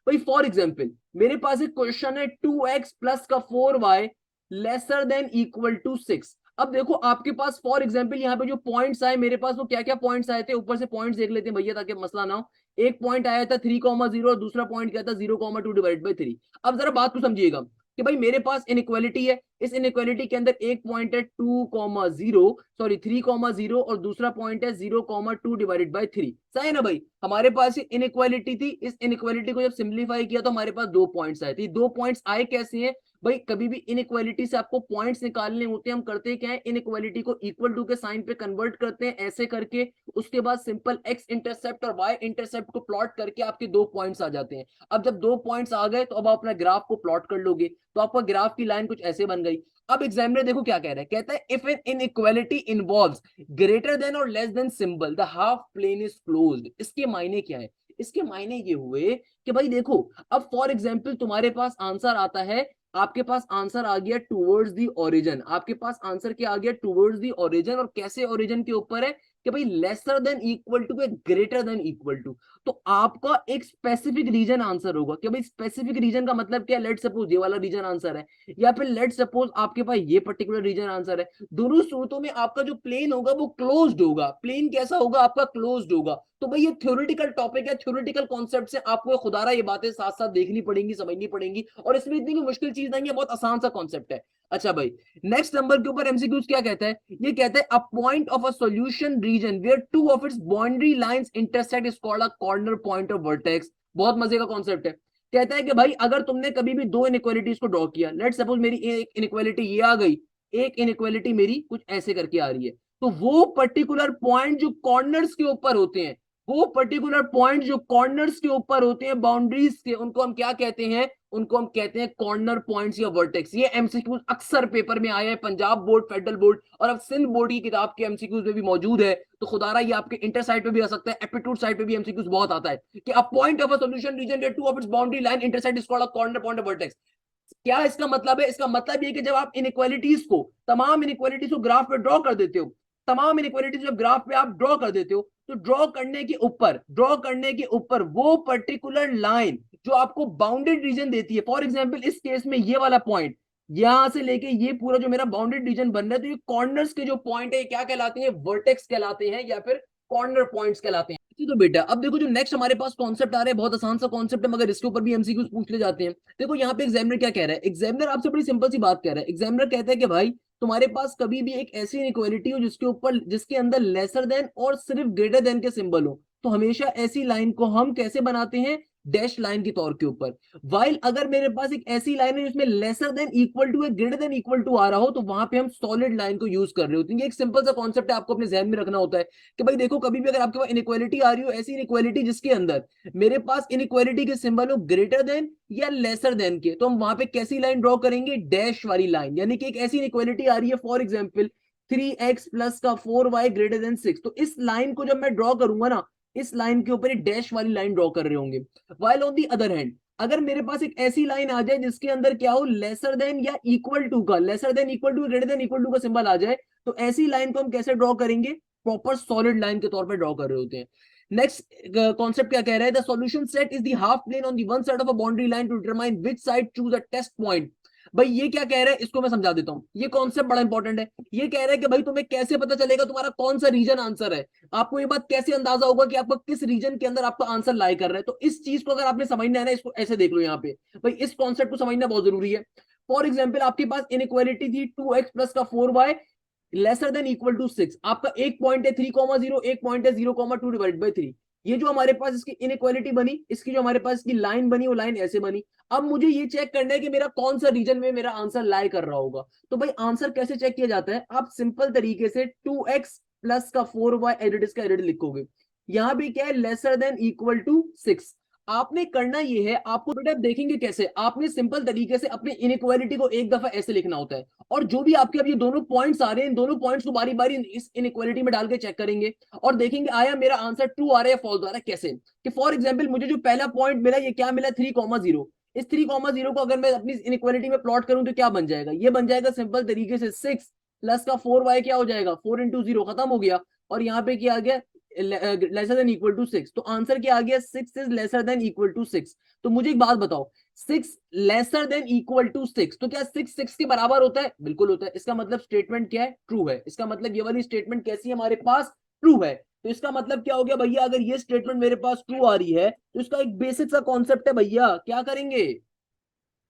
भाई फॉर एग्जांपल मेरे पास एक क्वेश्चन है 2x प्लस का 4y laser than equal to 6। अब देखो आपके पास फॉर एग्जांपल यहाँ पे जो पॉइंट्स आए मेरे पास वो क्या क्या पॉइंट्स आए थे, ऊपर से पॉइंट्स देख लेते हैं भैया ताकि मसला ना हो। एक पॉइंट आया था 3,0 और दूसरा पॉइंट क्या था 0,2 डिवाइड बाई 3। अब जरा बात को समझिएगा कि भाई मेरे पास इनइक्वालिटी है, इस इनइक्वालिटी के अंदर एक पॉइंट है 2,0 सॉरी 3,0 और दूसरा पॉइंट है 0,2 डिवाइडेड बाई 3। सही है ना भाई, हमारे पास इनइक्वालिटी थी, इस इनइक्वालिटी को जब सिंप्लीफाई किया तो हमारे पास दो पॉइंट्स आए थे। दो पॉइंट्स आए कैसे हैं भाई, कभी भी इनइक्वालिटी से आपको पॉइंट्स निकालने होते हैं, हम करते क्या है इनइक्वालिटी को इक्वल टू के साइन पे कन्वर्ट करते हैं ऐसे करके, उसके बाद सिंपल एक्स इंटरसेप्ट और वाई इंटरसेप्ट को प्लॉट करके आपके दो पॉइंट्स आ जाते हैं। अब जब दो पॉइंट्स आ गए तो अब आप अपना ग्राफ को प्लॉट कर लोगे, तो आपका ग्राफ की लाइन कुछ ऐसे बन गई। अब एग्जामिनर देखो क्या कह रहा है, कहता है if an inequality involves greater than और less than symbol the half plane is closed. इसके मायने क्या है, इसके मायने ये हुए कि भाई देखो अब फॉर एग्जांपल तुम्हारे पास आंसर आता है, आपके पास आंसर आ गया टुवर्ड्स दी ओरिजिन, आपके पास आंसर क्या आ गया टुवर्ड्स दी ओरिजिन, और कैसे ओरिजिन के ऊपर है कि भाई lesser than equal to greater than equal to, तो आपका एक स्पेसिफिक रीजन आंसर होगा कि भाई स्पेसिफिक रीजन का मतलब क्या है, लेट सपोज ये वाला रीजन आंसर है, या फिर लेट सपोज आपके पास ये पर्टिकुलर रीजन आंसर है। दोनों सूरतों में आपका जो प्लेन होगा वो क्लोज्ड होगा, प्लेन कैसा होगा आपका, क्लोज्ड होगा। तो भाई ये थ्योरेटिकल टॉपिक है, थ्योरेटिकल कॉन्सेप्ट से आपको खुदारा ये बातें साथ साथ देखनी पड़ेंगी, समझनी पड़ेंगी, और इसमें इतनी मुश्किल चीज नहीं है, बहुत आसान सा कॉन्सेप्ट है। अच्छा भाई नेक्स्ट नंबर के ऊपर एमसीक्यूज क्या कहता है, ये कहता है a point of a solution region where two of its boundary lines intersect is called a corner point of vertex. बहुत मजे का कॉन्सेप्ट है। कहता है कि भाई अगर तुमने कभी भी दो इनइक्वालिटीज को ड्रॉ किया, लेट सपोज मेरी एक इनइक्वालिटी ये आ गई, एक इनइक्वालिटी मेरी कुछ ऐसे करके आ रही है, तो वो पर्टिकुलर पॉइंट जो कॉर्नर्स के ऊपर होते हैं वो पर्टिकुलर पॉइंट जो कॉर्नर्स के ऊपर होते हैं, बाउंड्रीज के, उनको हम क्या कहते हैं? उनको हम कहते हैं कॉर्नर पॉइंट्स या वर्टेक्स। ये एमसीक्यूज अक्सर पेपर में आए हैं, पंजाब बोर्ड, फेडरल बोर्ड और अब सिंध बोर्ड की किताब के एमसीक्यूज में भी मौजूद है। तो खुदारा ये आपके इंटर साइड पे भी आ सकता है, एप्टीट्यूड साइड पे भी एमसीक्यूज बहुत आता है कि a point of a solution region where two of its boundary line intersect is called a corner point of vertex. क्या इसका मतलब है? इसका मतलब ये कि जब आप इनइक्वालिटीज को, तमाम इनइक्वालिटीज को ग्राफ पे ड्रॉ कर देते हो, तमाम इनइक्वालिटीज जब ग्राफ पे आप ड्रॉ कर देते हो, तो ड्रॉ करने के ऊपर वो पर्टिकुलर लाइन जो आपको बाउंडेड रीजन देती है, फॉर एग्जांपल इस केस में ये वाला पॉइंट यहां से लेके ये पूरा जो मेरा बाउंडेड रीजन बन रहा है, तो ये कॉर्नर्स के जो पॉइंट है ये क्या कहलाते हैं? वर्टेक्स कहलाते हैं या फिर कॉर्नर पॉइंट्स कहलाते हैं। तो बेटा अब देखो जो नेक्स्ट हमारे पास कॉन्सेप्ट आ रहा है, बहुत आसान सा कॉन्सेप्ट है, मगर इसके ऊपर भी एमसीक्यूज पूछ ले जाते हैं। देखो यहाँ पे एग्जामिनर क्या कह रहा है, एग्जामिनर आपसे बड़ी सिंपल सी बात कह रहा है। एग्जामिनर कहता है कि भाई तुम्हारे पास कभी भी एक ऐसी इनइक्वालिटी हो जिसके ऊपर, जिसके अंदर लेसर देन और सिर्फ ग्रेटर देन के सिंबल हो, तो हमेशा ऐसी लाइन को हम कैसे बनाते हैं? डैश लाइन के तौर के ऊपर। वाइल अगर मेरे पास एक ऐसी लाइन है जिसमें लेसर देन इक्वल टू है, ग्रेटर देन इक्वल टू आ रहा हो, तो वहां पे हम सॉलिड लाइन को यूज कर रहे होते हैं। ये एक सिंपल सा कॉन्सेप्ट है, आपको अपने जहन में रखना होता है कि भाई देखो कभी भी अगर आपके पास इनइक्वालिटी आ रही हो, ऐसी इनइक्वालिटी जिसके अंदर मेरे पास इनइक्वालिटी के सिंबल हो ग्रेटर देन या लेसर देन के, तो हम वहां पे कैसी लाइन ड्रॉ करेंगे? डैश वाली लाइन। यानी कि एक ऐसी इनइक्वालिटी आ रही है, फॉर एग्जाम्पल 3x प्लस का 4y ग्रेटर देन 6, तो इस लाइन को जब मैं ड्रॉ करूंगा ना, इस लाइन के ऊपर डैश वाली लाइन ड्रॉ कर रहे होंगे। While on the other hand अगर मेरे पास एक ऐसी लाइन आ जाए जिसके अंदर क्या हो? लेसर देन या इक्वल टू का, lesser than equal to greater than equal to का सिंबल आ जाए, तो ऐसी लाइन को हम कैसे ड्रॉ करेंगे? प्रॉपर सॉलिड लाइन के तौर पे ड्रॉ कर रहे होते हैं। नेक्स्ट कॉन्सेप्ट क्या कह रहा है? The solution set is the half plane on the one side of a boundary line to determine which side choose a test point. भाई ये क्या कह रहा है, इसको मैं समझा देता हूं। ये कॉन्सेप्ट बड़ा इंपॉर्टेंट है। ये कह रहा है कि भाई तुम्हें कैसे पता चलेगा तुम्हारा कौन सा रीजन आंसर है? आपको ये बात कैसे अंदाजा होगा कि आपको किस रीजन के अंदर आपका आंसर लाई कर रहा है? तो इस चीज को अगर आपने समझना है ना, इसको ऐसे देख लो यहाँ पे, भाई इस कॉन्सेप्ट को समझना बहुत जरूरी है। फॉर एग्जाम्पल आपके पास इनइक्वालिटी थी 2x प्लस का 4y laser than equal to 6। आपका एक पॉइंट है 3,0, एक पॉइंट है 0,2 डिवाइड बाई 3। ये जो हमारे पास इसकी इनइक्वालिटी बनी, इसकी जो हमारे पास इसकी लाइन बनी, वो लाइन ऐसे बनी। अब मुझे ये चेक करना है कि मेरा कौन सा रीजन में मेरा आंसर लाई कर रहा होगा। तो भाई आंसर कैसे चेक किया जाता है? आप सिंपल तरीके से 2x प्लस का 4y एडिट इसका एडिट लिखोगे। यहां भी क्या है? Lesser than equal to 6। आपने करना ये है, आपको बेटा देखेंगे कैसे, आपने सिंपल तरीके से अपनी इनइक्वालिटी को एक दफा ऐसे लिखना होता है, और जो भी आपके अब ये दोनों पॉइंट्स आ रहे हैं, इन दोनों पॉइंट्स को बारी बारी इस इनइक्वालिटी में डाल के चेक करेंगे और देखेंगे आया मेरा आंसर ट्रू आ रहा है या फॉल्स आ रहा है। कैसे कि फॉर एग्जांपल मुझे जो पहला पॉइंट मिला, ये क्या मिला? 3,0। इस 3,0 को अगर मैं अपनी इनइक्वालिटी में प्लॉट करूं तो क्या बन जाएगा? ये बन जाएगा सिंपल तरीके से 6 प्लस का 4y क्या हो जाएगा? 4 इंटू 0, खत्म हो गया। और यहाँ पे क्या आ गया? Lesser than equal to 6। तो आंसर क्या आ गया? 6 is lesser than equal to 6। तो मुझे एक बात बताओ, 6 लेसर देन इक्वल टू 6, तो क्या 6 6 के बराबर होता है? बिल्कुल होता है। इसका मतलब स्टेटमेंट क्या है? ट्रू है। इसका मतलब ये वाली स्टेटमेंट कैसी है हमारे पास? ट्रू है। तो इसका मतलब क्या हो गया भैया? अगर ये स्टेटमेंट मेरे पास ट्रू आ रही है, तो इसका एक बेसिक सा कॉन्सेप्ट है भैया, क्या करेंगे?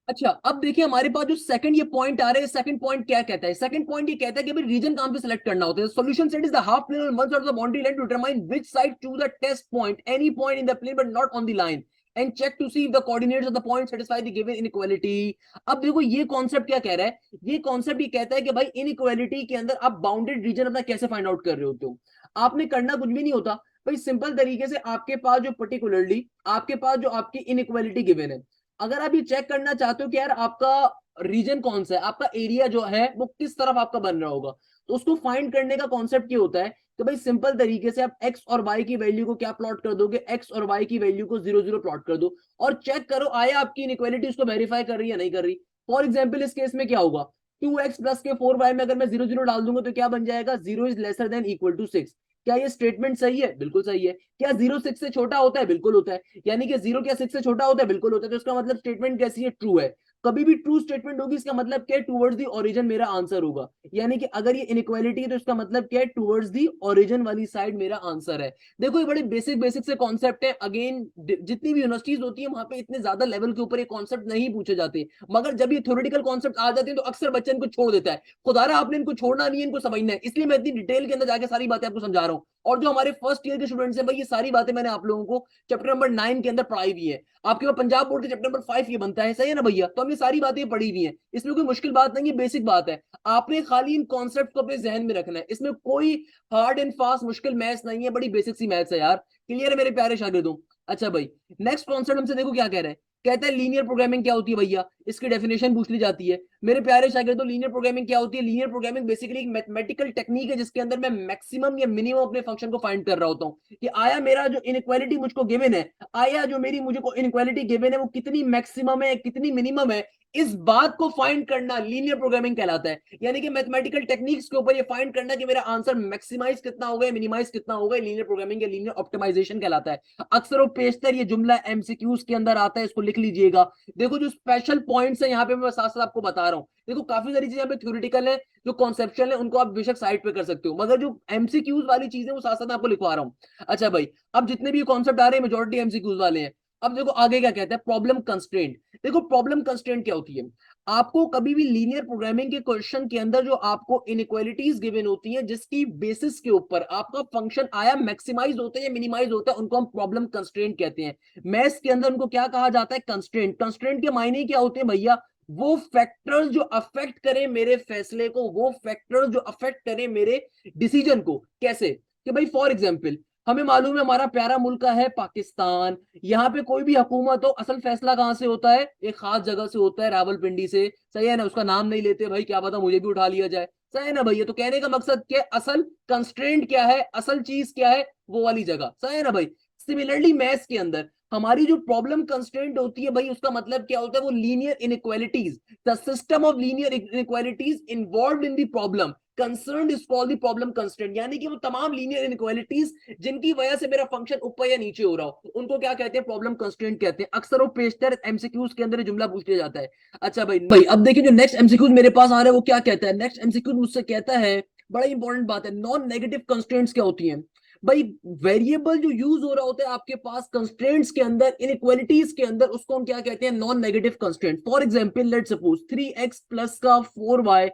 अच्छा अब देखिए हमारे पास जो सेकंड ये पॉइंट आ रहे हैं, सेकंड पॉइंट क्या कहता है? सेकंड पॉइंट ये कहता है कि भाई रीजन कहां पे सिलेक्ट करना होता है। Solution set is the half plane on one side of the boundary line to determine which side choose the test point, any point in the plane but not on the line, and check to see if the coordinates of the point satisfy the given inequality. अब देखो ये concept क्या कह रहा है? ये concept ये कहता है कि भाई इनइक्वालिटी के अंदर आप बाउंडेड रीजन अपना कैसे फाइंड आउट कर रहे होते हो। आपने करना कुछ भी नहीं होता भाई, सिंपल तरीके से आपके पास जो पर्टिकुलरली आपके पास जो आपकी इनइक्वालिटी गिवन है, अगर आप ये चेक करना चाहते हो कि यार आपका रीजन कौन सा है, आपका एरिया जो है वो किस तरफ आपका बन रहा होगा, तो उसको फाइंड करने का कॉन्सेप्ट ये होता है कि भाई सिंपल तरीके से आप x और y की वैल्यू को क्या प्लॉट कर दोगे? x और y की वैल्यू को 0 0 प्लॉट कर दो और चेक करो आया आपकी इनइक्वालिटी उसको वेरीफाई कर रही है या नहीं कर रही। फॉर एग्जाम्पल इस केस में क्या होगा? 2x प्लस के 4y में अगर मैं 0 0 डाल दूंगा तो क्या बन जाएगा? 0 is lesser than equal to 6। क्या ये स्टेटमेंट सही है? बिल्कुल सही है। क्या 0 6 से छोटा होता है? बिल्कुल होता है। यानी कि 0 क्या 6 से छोटा होता है? बिल्कुल होता है। तो इसका मतलब स्टेटमेंट कैसी है? ट्रू है। कभी भी ट्रू स्टेटमेंट होगी इसका मतलब क्या है? टुवर्ड्स दी ओरिजिन मेरा आंसर होगा। यानी कि अगर ये इनइक्वालिटी है तो इसका मतलब क्या है? टुवर्ड्स दी ओरिजिन वाली साइड मेरा आंसर है। देखो ये बड़े बेसिक बेसिक से कॉन्सेप्ट है। अगेन जितनी भी यूनिवर्सिटीज होती है वहां पे इतने ज्यादा लेवल के ऊपर ये कॉन्सेप्ट नहीं पूछे जाते, मगर जब ये थ्योरेटिकल कॉन्सेप्ट आ जाते हैं तो अक्सर बच्चा इनको छोड़ देता है। खुदारा आपने इनको छोड़ना नहीं है, इनको समझना है। इसलिए मैं इतनी डिटेल के अंदर जाके सारी बातें आपको समझा रहा हूँ। और जो हमारे फर्स्ट ईयर के स्टूडेंट्स हैं भाई, ये सारी बातें मैंने आप लोगों को चैप्टर नंबर 9 के अंदर पढ़ाई हुई है। आपके पास पंजाब बोर्ड के चैप्टर नंबर 5 ये बनता है, सही है ना भैया? तो हमने सारी बातें पढ़ी हुई हैं, इसमें कोई मुश्किल बात नहीं है, बेसिक बात है। आपने खाली इन कॉन्सेप्ट को अपने जहन में रखना है, इसमें कोई हार्ड एंड फास्ट मुश्किल मैथ्स नहीं है, बड़ी बेसिक सी मैथ्स है यार। क्लियर है मेरे प्यारे शागिर्दों? अच्छा भाई, नेक्स्ट कॉन्सेप्ट हमसे देखो क्या कह रहा है। कहता है लीनियर प्रोग्रामिंग क्या होती है भैया, इसकी डेफिनेशन पूछ ली जाती है। मेरे प्यारे शागिर्दों, लीनियर प्रोग्रामिंग क्या होती है? लीनियर प्रोग्रामिंग बेसिकली एक मैथमेटिकल टेक्निक है जिसके अंदर मैं मैक्सिमम या मिनिमम अपने फंक्शन को फाइंड कर रहा होता हूँ कि आया मेरा जो इनइक्वालिटी मुझको गिवन है, आया जो मेरी मुझे इनइक्वालिटी गिवन है वो कितनी मैक्सिमम है कितनी मिनिमम है, इस बात को फाइंड करना लीनियर प्रोग्रामिंग कहलाता है। यानी कि मैथमेटिकल टेक्निक्स के ऊपर ये फाइंड करना कि मेरा आंसर मैक्सिमाइज कितना होगा, मिनिमाइज कितना होगा, लीनियर प्रोग्रामिंग या लीनियर ऑप्टिमाइजेशन कहलाता है। अक्सर और पेशतर ये जुमला एमसीक्यूज के अंदर आता है, इसको लिख लीजिएगा। देखो जो स्पेशल पॉइंट्स है यहाँ पे मैं साथ साथ आपको बता रहा हूँ। देखो काफी सारी चीजें यहाँ पे थ्योरेटिकल है, जो कॉन्सेप्चुअल है उनको आप बेशक साइड पे कर सकते हो, मगर जो एमसीक्यूज वाली चीजें वो साथ साथ आपको लिखवा रहा हूँ। अच्छा भाई, अब जितने भी कॉन्सेप्ट आ रहे हैं मेजोरिटी एमसीक्यूज वाले हैं। अब देखो आगे क्या कहता है, प्रॉब्लम कंस्ट्रेंट। देखो प्रॉब्लम कंस्ट्रेंट क्या होती है, आपको कभी भी लीनियर प्रोग्रामिंग के क्वेश्चन के अंदर जो आपको इनइक्वालिटीज गिवन होती हैं जिसकी बेसिस के ऊपर आपका फंक्शन आया मैक्सिमाइज होता है या मिनिमाइज होता है, उनको हम प्रॉब्लम कंस्ट्रेंट कहते हैं। मैथ्स के अंदर उनको क्या कहा जाता है, कंस्ट्रेंट। कंस्ट्रेंट के मायने क्या होते हैं भैया, वो फैक्टर्स जो अफेक्ट करें मेरे फैसले को, वो फैक्टर्स जो अफेक्ट करें मेरे डिसीजन को। कैसे कि भाई फॉर एग्जाम्पल, हमें मालूम है हमारा प्यारा मुल्क है पाकिस्तान, यहाँ पे कोई भी हुकूमत हो असल फैसला कहां से होता है, एक खास जगह से होता है, रावलपिंडी से। सही है ना? उसका नाम नहीं लेते भाई, क्या पता मुझे भी उठा लिया जाए। सही है ना भैया? तो कहने का मकसद क्या, असल कंस्ट्रेंट क्या है, असल चीज क्या है, वो वाली जगह। सही है ना भाई? सिमिलरली मैथ्स के अंदर हमारी जो प्रॉब्लम कंस्ट्रेंट होती है भाई, उसका मतलब क्या होता है, वो linear inequalities, the system of linear inequalities involved in the problem concern is called the problem constraint. यानी कि वो तमाम लीनियर इनइक्वालिटीज जिनकी वजह से मेरा फंक्शन ऊपर या नीचे हो रहा हो, उनको क्या कहते हैं, प्रॉब्लम कंस्ट्रेंट कहते हैं। अक्सर वो पेशतर एमसीक्यूज के अंदर जुमला पूछ लिया जाता है। अच्छा भाई अब देखिए जो नेक्स्ट एमसीक्यूज मेरे पास आ रहा है वो क्या कहता है। नेक्स्ट एमसीक्यूज मुझसे कहता है, बड़ा इंपॉर्टेंट बात है, नॉन नेगेटिव कंस्ट्रेंट्स क्या होती हैं भाई। वेरिएबल जो यूज हो रहा होता है आपके पास कंस्ट्रेंट्स के अंदर, इनइक्वालिटीज के अंदर, उसको हम क्या कहते हैं, non negative constraint. For example let's suppose 3x plus का 4y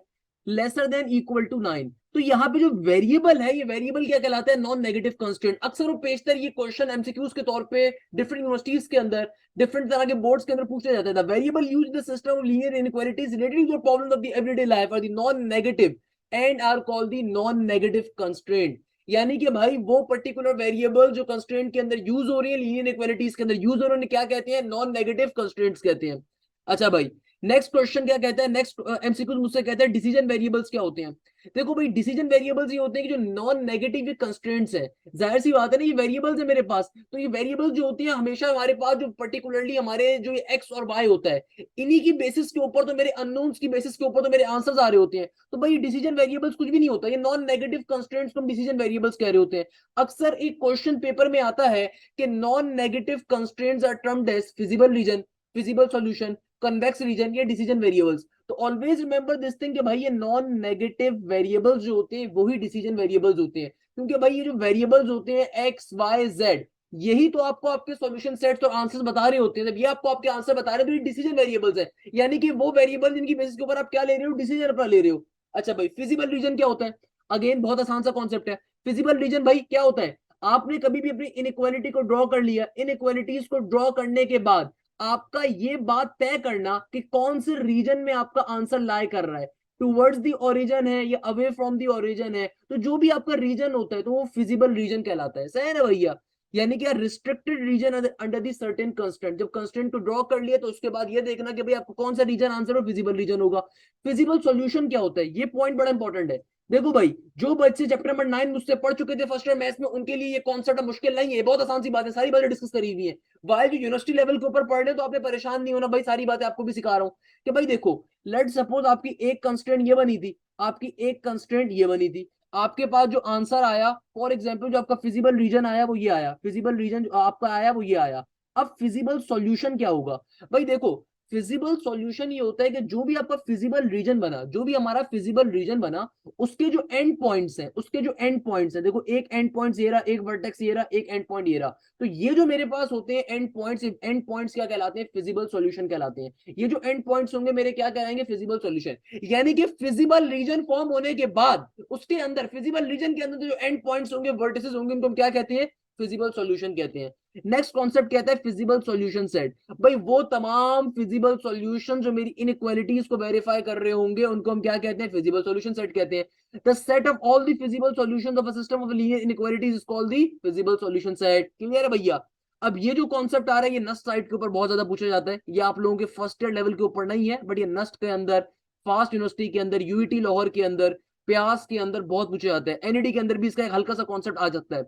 laser than equal to 9। तो यहाँ पे जो वेरिएबल है, ये वेरिएबल क्या कहलाता है, नॉन नेगेटिव कंस्ट्रेंट। अक्सर वो पेशतर ये क्वेश्चन एमसीक्यूज के तौर पे डिफरेंट यूनिवर्सिटीज के अंदर, डिफरेंट तरह के बोर्ड्स के अंदर पूछा जाता है। Variable use the system of linear inequalities related to the problems of the everyday life are the non negative and are called the non negative constraint. यानी कि भाई वो पर्टिकुलर वेरिएबल जो कंस्ट्रेंट के अंदर यूज हो रही है, लीनियर इनइक्वालिटीज के अंदर यूज हो रही है, क्या कहते हैं, नॉन नेगेटिव कंस्ट्रेंट्स कहते हैं। अच्छा भाई, नेक्स्ट क्वेश्चन क्या कहता है, नेक्स्ट एमसीक्यू मुझसे कहता है डिसीजन वेरिएबल्स क्या होते हैं। देखो भाई डिसीजन वेरिएबल्स ये होते हैं कि जो नॉन नेगेटिव कंस्ट्रेंट्स है, जाहिर सी बात है ना, ये वेरिएबल्स है मेरे पास, तो ये वेरिएबल्स जो होती है हमेशा हमारे पास जो पर्टिकुलरली हमारे जो एक्स और वाई होता है, इन्हीं की बेसिस के ऊपर, तो मेरे अननोन्स की बेसिस के ऊपर तो मेरे आंसर्स आ रहे होते हैं। तो भाई डिसीजन वेरिएबल्स कुछ भी नहीं होता, ये नॉन नेगेटिव कंस्ट्रेंट्स को हम डिसीजन वेरिएबल्स कह रहे होते हैं। अक्सर एक क्वेश्चन पेपर में आता है कि non negative constraints are termed as feasible region, feasible solution, convex region या डिसीजन वेरिएबल्स। तो ऑलवेज रिमेंबर दिस थिंग कि भाई ये नॉन नेगेटिव वेरिएबल्स जो होते हैं वही डिसीजन वेरिएबल्स होते हैं, क्योंकि भाई ये जो वेरिएबल्स होते हैं एक्स वाई जेड, यही तो आपको आपके सॉल्यूशन सेट्स और आंसर्स बता रहे होते हैं। जब ये आपको आपके आंसर बता रहे हैं तो ये डिसीजन वेरिएबल्स है, यानी कि वो वेरिएबल जिनकी बेसिस के ऊपर आप क्या ले रहे हो, डिसीजन अपना ले रहे हो। अच्छा भाई, फिजिबल रीजन क्या होता है, अगेन बहुत आसान सा कॉन्सेप्ट है। फिजिबल रीजन भाई क्या होता है, आपने कभी भी अपनी इनइक्वालिटी को ड्रॉ कर लिया, इनइक्वालिटीज को ड्रॉ करने के बाद आपका ये बात तय करना कि कौन से रीजन में आपका आंसर लाई कर रहा है, टुवर्ड्स द ओरिजिन है या अवे फ्रॉम द ओरिजिन है। तो जो भी आपका रीजन होता है तो वो फिजिबल रीजन कहलाता है। सही है ना भैया? यानी कि restricted region under the certain constant. जब कंस्टेंट को ड्रॉ कर लिए तो उसके बाद ये देखना कि भाई आपको कौन सा रीजन आंसर हो, फिजिबल रीजन होगा। फिजिबल सॉल्यूशन क्या होता है, ये पॉइंट बड़ा इंपॉर्टेंट है। देखो भाई जो बच्चे चैप्टर नंबर 9 मुझसे पढ़ चुके थे फर्स्ट ईयर मैथ्स में, उनके लिए ये कॉन्सेप्ट मुश्किल नहीं है, बहुत आसान सी बात है, सारी बातें डिस्कस करी हुई है। वाइल जो यूनिवर्सिटी लेवल के ऊपर पढ़ रहे तो आपने परेशान नहीं होना भाई, सारी बातें आपको भी सिखा रहा हूँ कि भाई देखो, लेट सपोज आपकी एक कंस्ट्रेंट ये बनी थी, आपकी एक कंस्ट्रेंट ये बनी थी, आपके पास जो आंसर आया, फॉर एग्जाम्पल जो आपका फिजिबल रीजन आया वो ये आया, फिजिबल रीजन जो आपका आया वो ये आया। अब फिजिबल सॉल्यूशन क्या होगा भाई, देखो फिजिबल सॉल्यूशन ये होता है कि जो भी आपका फिजिबल रीजन बना, जो भी हमारा फिजिबल रीजन बना, उसके जो एंड पॉइंट्स हैं, उसके जो एंड पॉइंट्स हैं, देखो एक एंड पॉइंट्स ये रहा, एक वर्टेक्स ये रहा, एक एंड पॉइंट ये रहा, तो ये जो मेरे पास होते हैं एंड पॉइंट्स क्या कहलाते हैं? फिजिबल सॉल्यूशन कहलाते हैं। ये जो एंड पॉइंट्स होंगे मेरे क्या कहलाएंगे? Feasible solution. यानी कि फिजिबल रीजन फॉर्म होने के बाद उसके अंदर, फिजिबल रीजन के अंदर जो एंड पॉइंट्स होंगे, वर्टिसेस होंगे, उनको हम क्या कहते हैं? फिजिबल सॉल्यूशन कहते हैं। नेक्स्ट कॉन्सेप्ट कहता है फिजिबल सॉल्यूशन सेट। भाई वो तमाम फिजिबल सॉल्यूशन जो मेरी इनइक्वालिटीज को वेरीफाई कर रहे होंगे, उनको हम क्या कहते हैं? फिजिबल सॉल्यूशन सेट कहते हैं। The set of all the feasible solutions of a system of linear inequalities is called the feasible solution set. Clear है भैया? अब ये जो कॉन्सेप्ट आ रहा है, ये नस्ट साइड के ऊपर बहुत ज्यादा पूछा जाता है। ये आप लोगों के फर्स्ट ईयर लेवल के ऊपर नहीं है, बट ये नस्ट के अंदर, फास्ट यूनिवर्सिटी के अंदर, यूईटी लाहौर के अंदर, प्यास के अंदर बहुत पूछा जाता है। एनईडी के अंदर भी इसका एक हल्का सा कॉन्सेप्ट आ जाता है।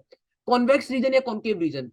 कॉन्वेक्स रीजन या कॉन्केव रीजन।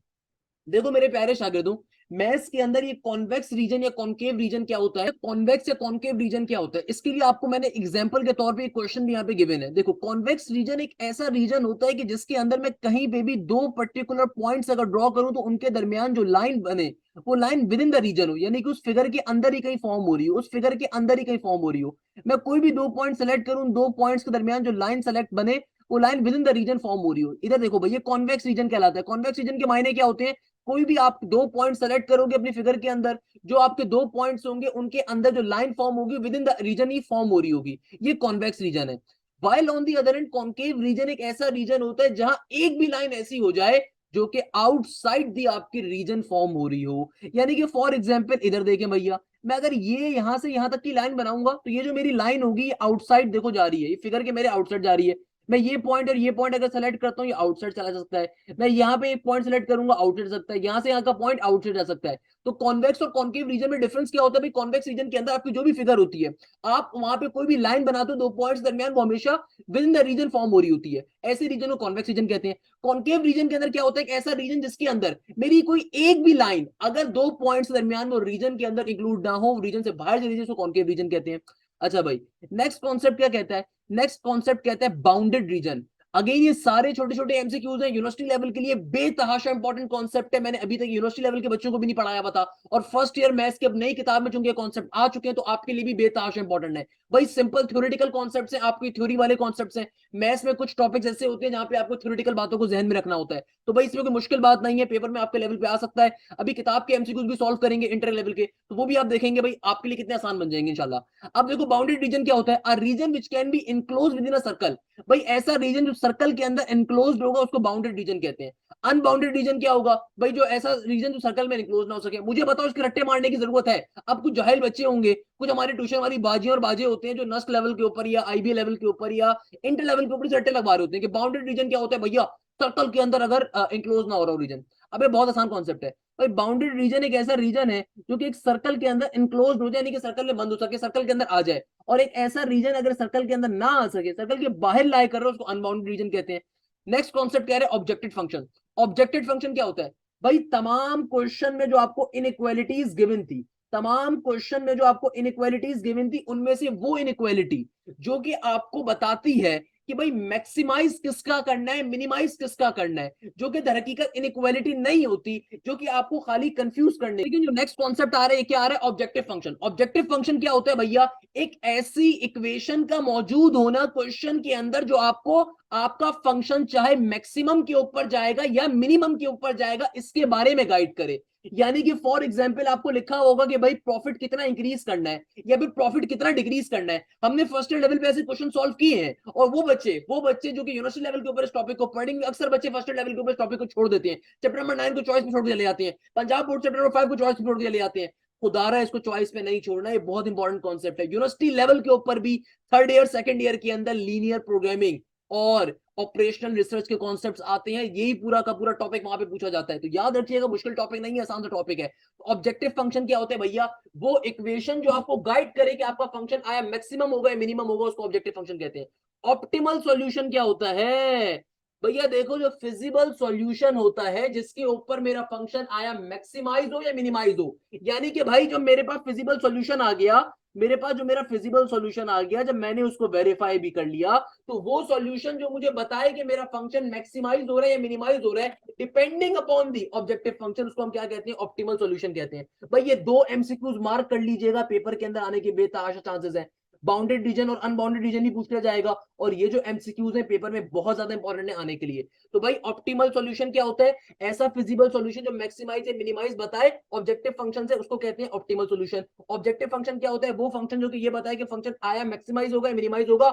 देखो मेरे प्यारे शागिर्दों, मैथ्स के अंदर ये कॉन्वेक्स रीजन या कॉन्केव रीजन क्या होता है, कॉन्वेक्स या कॉन्केव रीजन क्या होता है, इसके लिए आपको मैंने एग्जांपल के तौर पे एक क्वेश्चन भी यहाँ पे गिवन है। देखो, कॉन्वेक्स रीजन एक ऐसा रीजन होता है कि जिसके अंदर मैं कहीं पे भी दो पर्टिकुलर पॉइंट्स अगर ड्रॉ करूं तो उनके दरमियान जो लाइन बने वो line within the region हो, यानी कि उस फिगर के अंदर ही कहीं फॉर्म हो रही हो, उस फिगर के अंदर ही कहीं फॉर्म हो रही हो। मैं कोई भी दो पॉइंट सेलेक्ट करूं, दो पॉइंट्स के दरमियान जो लाइन सेलेक्ट बने वो line within the region form हो रही हो। इधर देखो भैया, कॉन्वेक्स रीजन कहलाता है। कॉन्वेक्स रीजन के मायने क्या होते हैं? कोई भी आप दो पॉइंट सेलेक्ट करोगे अपनी फिगर के अंदर, जो आपके दो पॉइंट्स होंगे उनके अंदर जो लाइन फॉर्म होगी विद इन द रीजन ही फॉर्म हो रही होगी, ये कॉन्वेक्स रीजन है। While on the other end concave region एक ऐसा रीजन होता है जहां एक भी लाइन ऐसी हो जाए जो कि आउटसाइड दी आपकी रीजन फॉर्म हो रही हो। यानी कि फॉर एग्जांपल इधर देखें भैया, मैं अगर ये यहां से यहां तक की लाइन बनाऊंगा तो ये जो मेरी लाइन होगी आउटसाइड देखो जा रही है, ये फिगर के मेरे आउटसाइड जा रही है। मैं ये पॉइंट और ये पॉइंट अगर सेलेक्ट करता हूँ, ये आउटसाइड चला जा सकता है। मैं यहाँ पे एक पॉइंट सेलेक्ट करूंगा, आउटसाइड जा सकता है, यहाँ से यहाँ का पॉइंट आउटसाइड जा सकता है। तो कॉन्वेक्स और कॉन्केव रीजन में डिफरेंस क्या होता है भाई? कॉन्वेक्स रीजन के अंदर आपकी जो भी फिगर होती है, आप वहां पे कोई भी लाइन बनाते हो दो पॉइंट्स दरमियान, वो हमेशा within the region form हो रही होती है। ऐसे रीजन को कॉन्वेक्स रीजन कहते हैं। कॉन्केव रीजन के अंदर क्या होता है? एक ऐसा रीजन जिसके अंदर मेरी कोई एक भी लाइन अगर दो पॉइंट्स दरमियान वो रीजन के अंदर इंक्लूड ना हो, रीजन से बाहर चली जाए, उसको कॉन्केव रीजन कहते हैं। अच्छा भाई, नेक्स्ट कॉन्सेप्ट क्या कहता है? नेक्स्ट कॉन्सेप्ट कहता है बाउंडेड रीजन। अगेन ये सारे छोटे छोटे एमसीक्यूज हैं, यूनिवर्सिटी लेवल के लिए बेतहाशा इंपॉर्टेंट कॉन्सेप्ट है। मैंने अभी तक यूनिवर्सिटी लेवल के बच्चों को भी नहीं पढ़ाया हुआ था, और फर्स्ट ईयर मैथ्स की अब नई किताब में चूंकि कॉन्सेप्ट आ चुके हैं तो आपके लिए भी बेतहाशा इंपॉर्टेंट है। भाई सिंपल थ्योरेटिकल कॉन्सेप्ट्स हैं, आपकी थ्योरी वाले कॉन्सेप्ट्स हैं। मैथ्स में कुछ टॉपिक्स ऐसे होते हैं जहां पे आपको थ्योरेटिकल बातों को जहन में रखना होता है, तो भाई इसमें कोई मुश्किल बात नहीं है, पेपर में आपके लेवल पे आ सकता है। अभी किताब के एमसीक्यूज भी सॉल्व करेंगे इंटर लेवल के, तो वो भी आप देखेंगे भाई, आपके लिए कितने आसान बन जाएंगे इंशाल्लाह। अब देखो, बाउंडेड रीजन क्या होता है? A region which can be enclose within a circle. भाई ऐसा रीजन जो सर्कल के अंदर एनक्लोज्ड होगा उसको बाउंडेड रीजन कहते हैं। अनबाउंडेड रीजन क्या होगा? भाई जो ऐसा रीजन जो सर्कल में एनक्लोज ना हो सके। मुझे बताओ, इसके रट्टे मारने की जरूरत है? अब कुछ जाहिल बच्चे होंगे, कुछ हमारे ट्यूशन वाली बाजी और बाजे होते हैं जो नस्ट लेवल के ऊपर या आईबी लेवल के ऊपर या इंटर लेवल के ऊपर रट्टे लगवा रहे होते हैं कि बाउंडेड रीजन क्या होता है भैया? सर्कल के अंदर अगर एनक्लोज ना हो रहा हो रीजन। अबे बहुत आसान कॉन्सेप्ट है भाई। बाउंडेड रीजन एक ऐसा रीजन है जो कि एक सर्कल के अंदर एनक्लोज हो जाए, यानी कि सर्कल में बंद हो सके, सर्कल के अंदर आ जाए। और एक ऐसा रीजन अगर सर्कल के अंदर ना आ सके, सर्कल के बाहर लाए कर रहे हो, उसको अनबाउंडेड रीजन कहते हैं। नेक्स्ट कॉन्सेप्ट क्या है? Objective function. ऑब्जेक्टिव फंक्शन क्या होता है भाई? तमाम क्वेश्चन में जो आपको इनइक्वालिटीज गिवन थी, तमाम क्वेश्चन में जो आपको इनइक्वालिटीज गिवन थी, उनमें से वो इनइक्वालिटी जो कि आपको बताती है कि भाई मैक्सिमाइज किसका करना है, मिनिमाइज किसका करना है, जो कि दरहकीकत इनइक्वालिटी नहीं होती, जो कि आपको खाली कंफ्यूज करने। लेकिन जो नेक्स्ट कॉन्सेप्ट आ रहा है, क्या आ रहा है? Objective function. ऑब्जेक्टिव फंक्शन क्या होता है भैया? एक ऐसी इक्वेशन का मौजूद होना क्वेश्चन के अंदर जो आपको आपका फंक्शन चाहे मैक्सिमम के ऊपर जाएगा या मिनिमम के ऊपर जाएगा इसके बारे में गाइड करे। यानी कि फॉर एग्जांपल आपको लिखा होगा कि भाई प्रॉफिट कितना इंक्रीज करना है या फिर प्रॉफिट कितना डिक्रीज करना है। हमने फर्स्ट ईयर लेवल पे ऐसे क्वेश्चन सॉल्व किए हैं, और वो बच्चे जो कि यूनिवर्सिटी लेवल के ऊपर इस टॉपिक को पढ़ेंगे, अक्सर बच्चे फर्स्ट ईयर लेवल के ऊपर इस टॉपिक को छोड़ देते हैं। चैप्टर नंबर 9 को चॉइस में छोड़ के चले जाते हैं, पंजाब बोर्ड चैप्टर नंबर 5 को चॉइस में छोड़ के चले जाते हैं। खुदारा इसको चॉइस में नहीं छोड़ना, ये बहुत इंपॉर्टेंट कॉन्सेप्ट है। यूनिवर्सिटी लेवल के ऊपर भी थर्ड ईयर सेकंड ईयर के अंदर लीनियर प्रोग्रामिंग और ऑपरेशनल रिसर्च के कॉन्सेप्ट्स आते हैं, यही पूरा का पूरा टॉपिक वहां पे पूछा जाता है। तो याद रखिएगा, मुश्किल टॉपिक नहीं है, आसान सा टॉपिक है। ऑब्जेक्टिव फंक्शन क्या होते हैं भैया? वो इक्वेशन जो आपको गाइड करे कि आपका फंक्शन आया मैक्सिमम होगा या मिनिमम होगा, उसको ऑब्जेक्टिव फंक्शन कहते हैं। ऑप्टिमल सॉल्यूशन क्या होता है भैया? देखो, जो फिजिबल सॉल्यूशन होता है जिसके ऊपर मेरा फंक्शन आया मैक्सिमाइज हो या मिनिमाइज हो, यानी कि भाई जब मेरे पास फिजिबल सॉल्यूशन आ गया, मेरे पास जो मेरा फिजिबल सॉल्यूशन आ गया, जब मैंने उसको वेरीफाई भी कर लिया, तो वो सॉल्यूशन जो मुझे बताए कि मेरा फंक्शन मैक्सिमाइज हो रहा है या मिनिमाइज हो रहा है depending upon the objective function, उसको हम क्या कहते हैं, ऑप्टिमल सॉल्यूशन कहते हैं। भाई ये दो एमसीक्यूज मार्क कर लीजिएगा, पेपर के अंदर आने के बेतहाशा चांसेस है। बाउंडेड रीजन और अनबाउंडेड रीजन ही पूछ लिया जाएगा, और ये जो एमसीक्यूज है पेपर में बहुत ज्यादा इंपॉर्टेंट है आने के लिए। तो भाई ऑप्टिमल सॉल्यूशन क्या होता है, ऐसा फिजिबल सॉल्यूशन जो मैक्सिमाइज या मिनिमाइज बताए ऑब्जेक्टिव फंक्शन से, उसको कहते हैं ऑप्टिमल सॉल्यूशन। ऑब्जेक्टिव फंक्शन क्या होता है, वो फंक्शन जो कि ये बताए कि फंक्शन आया मैक्सिमाइज होगा मिनिमाइज होगा,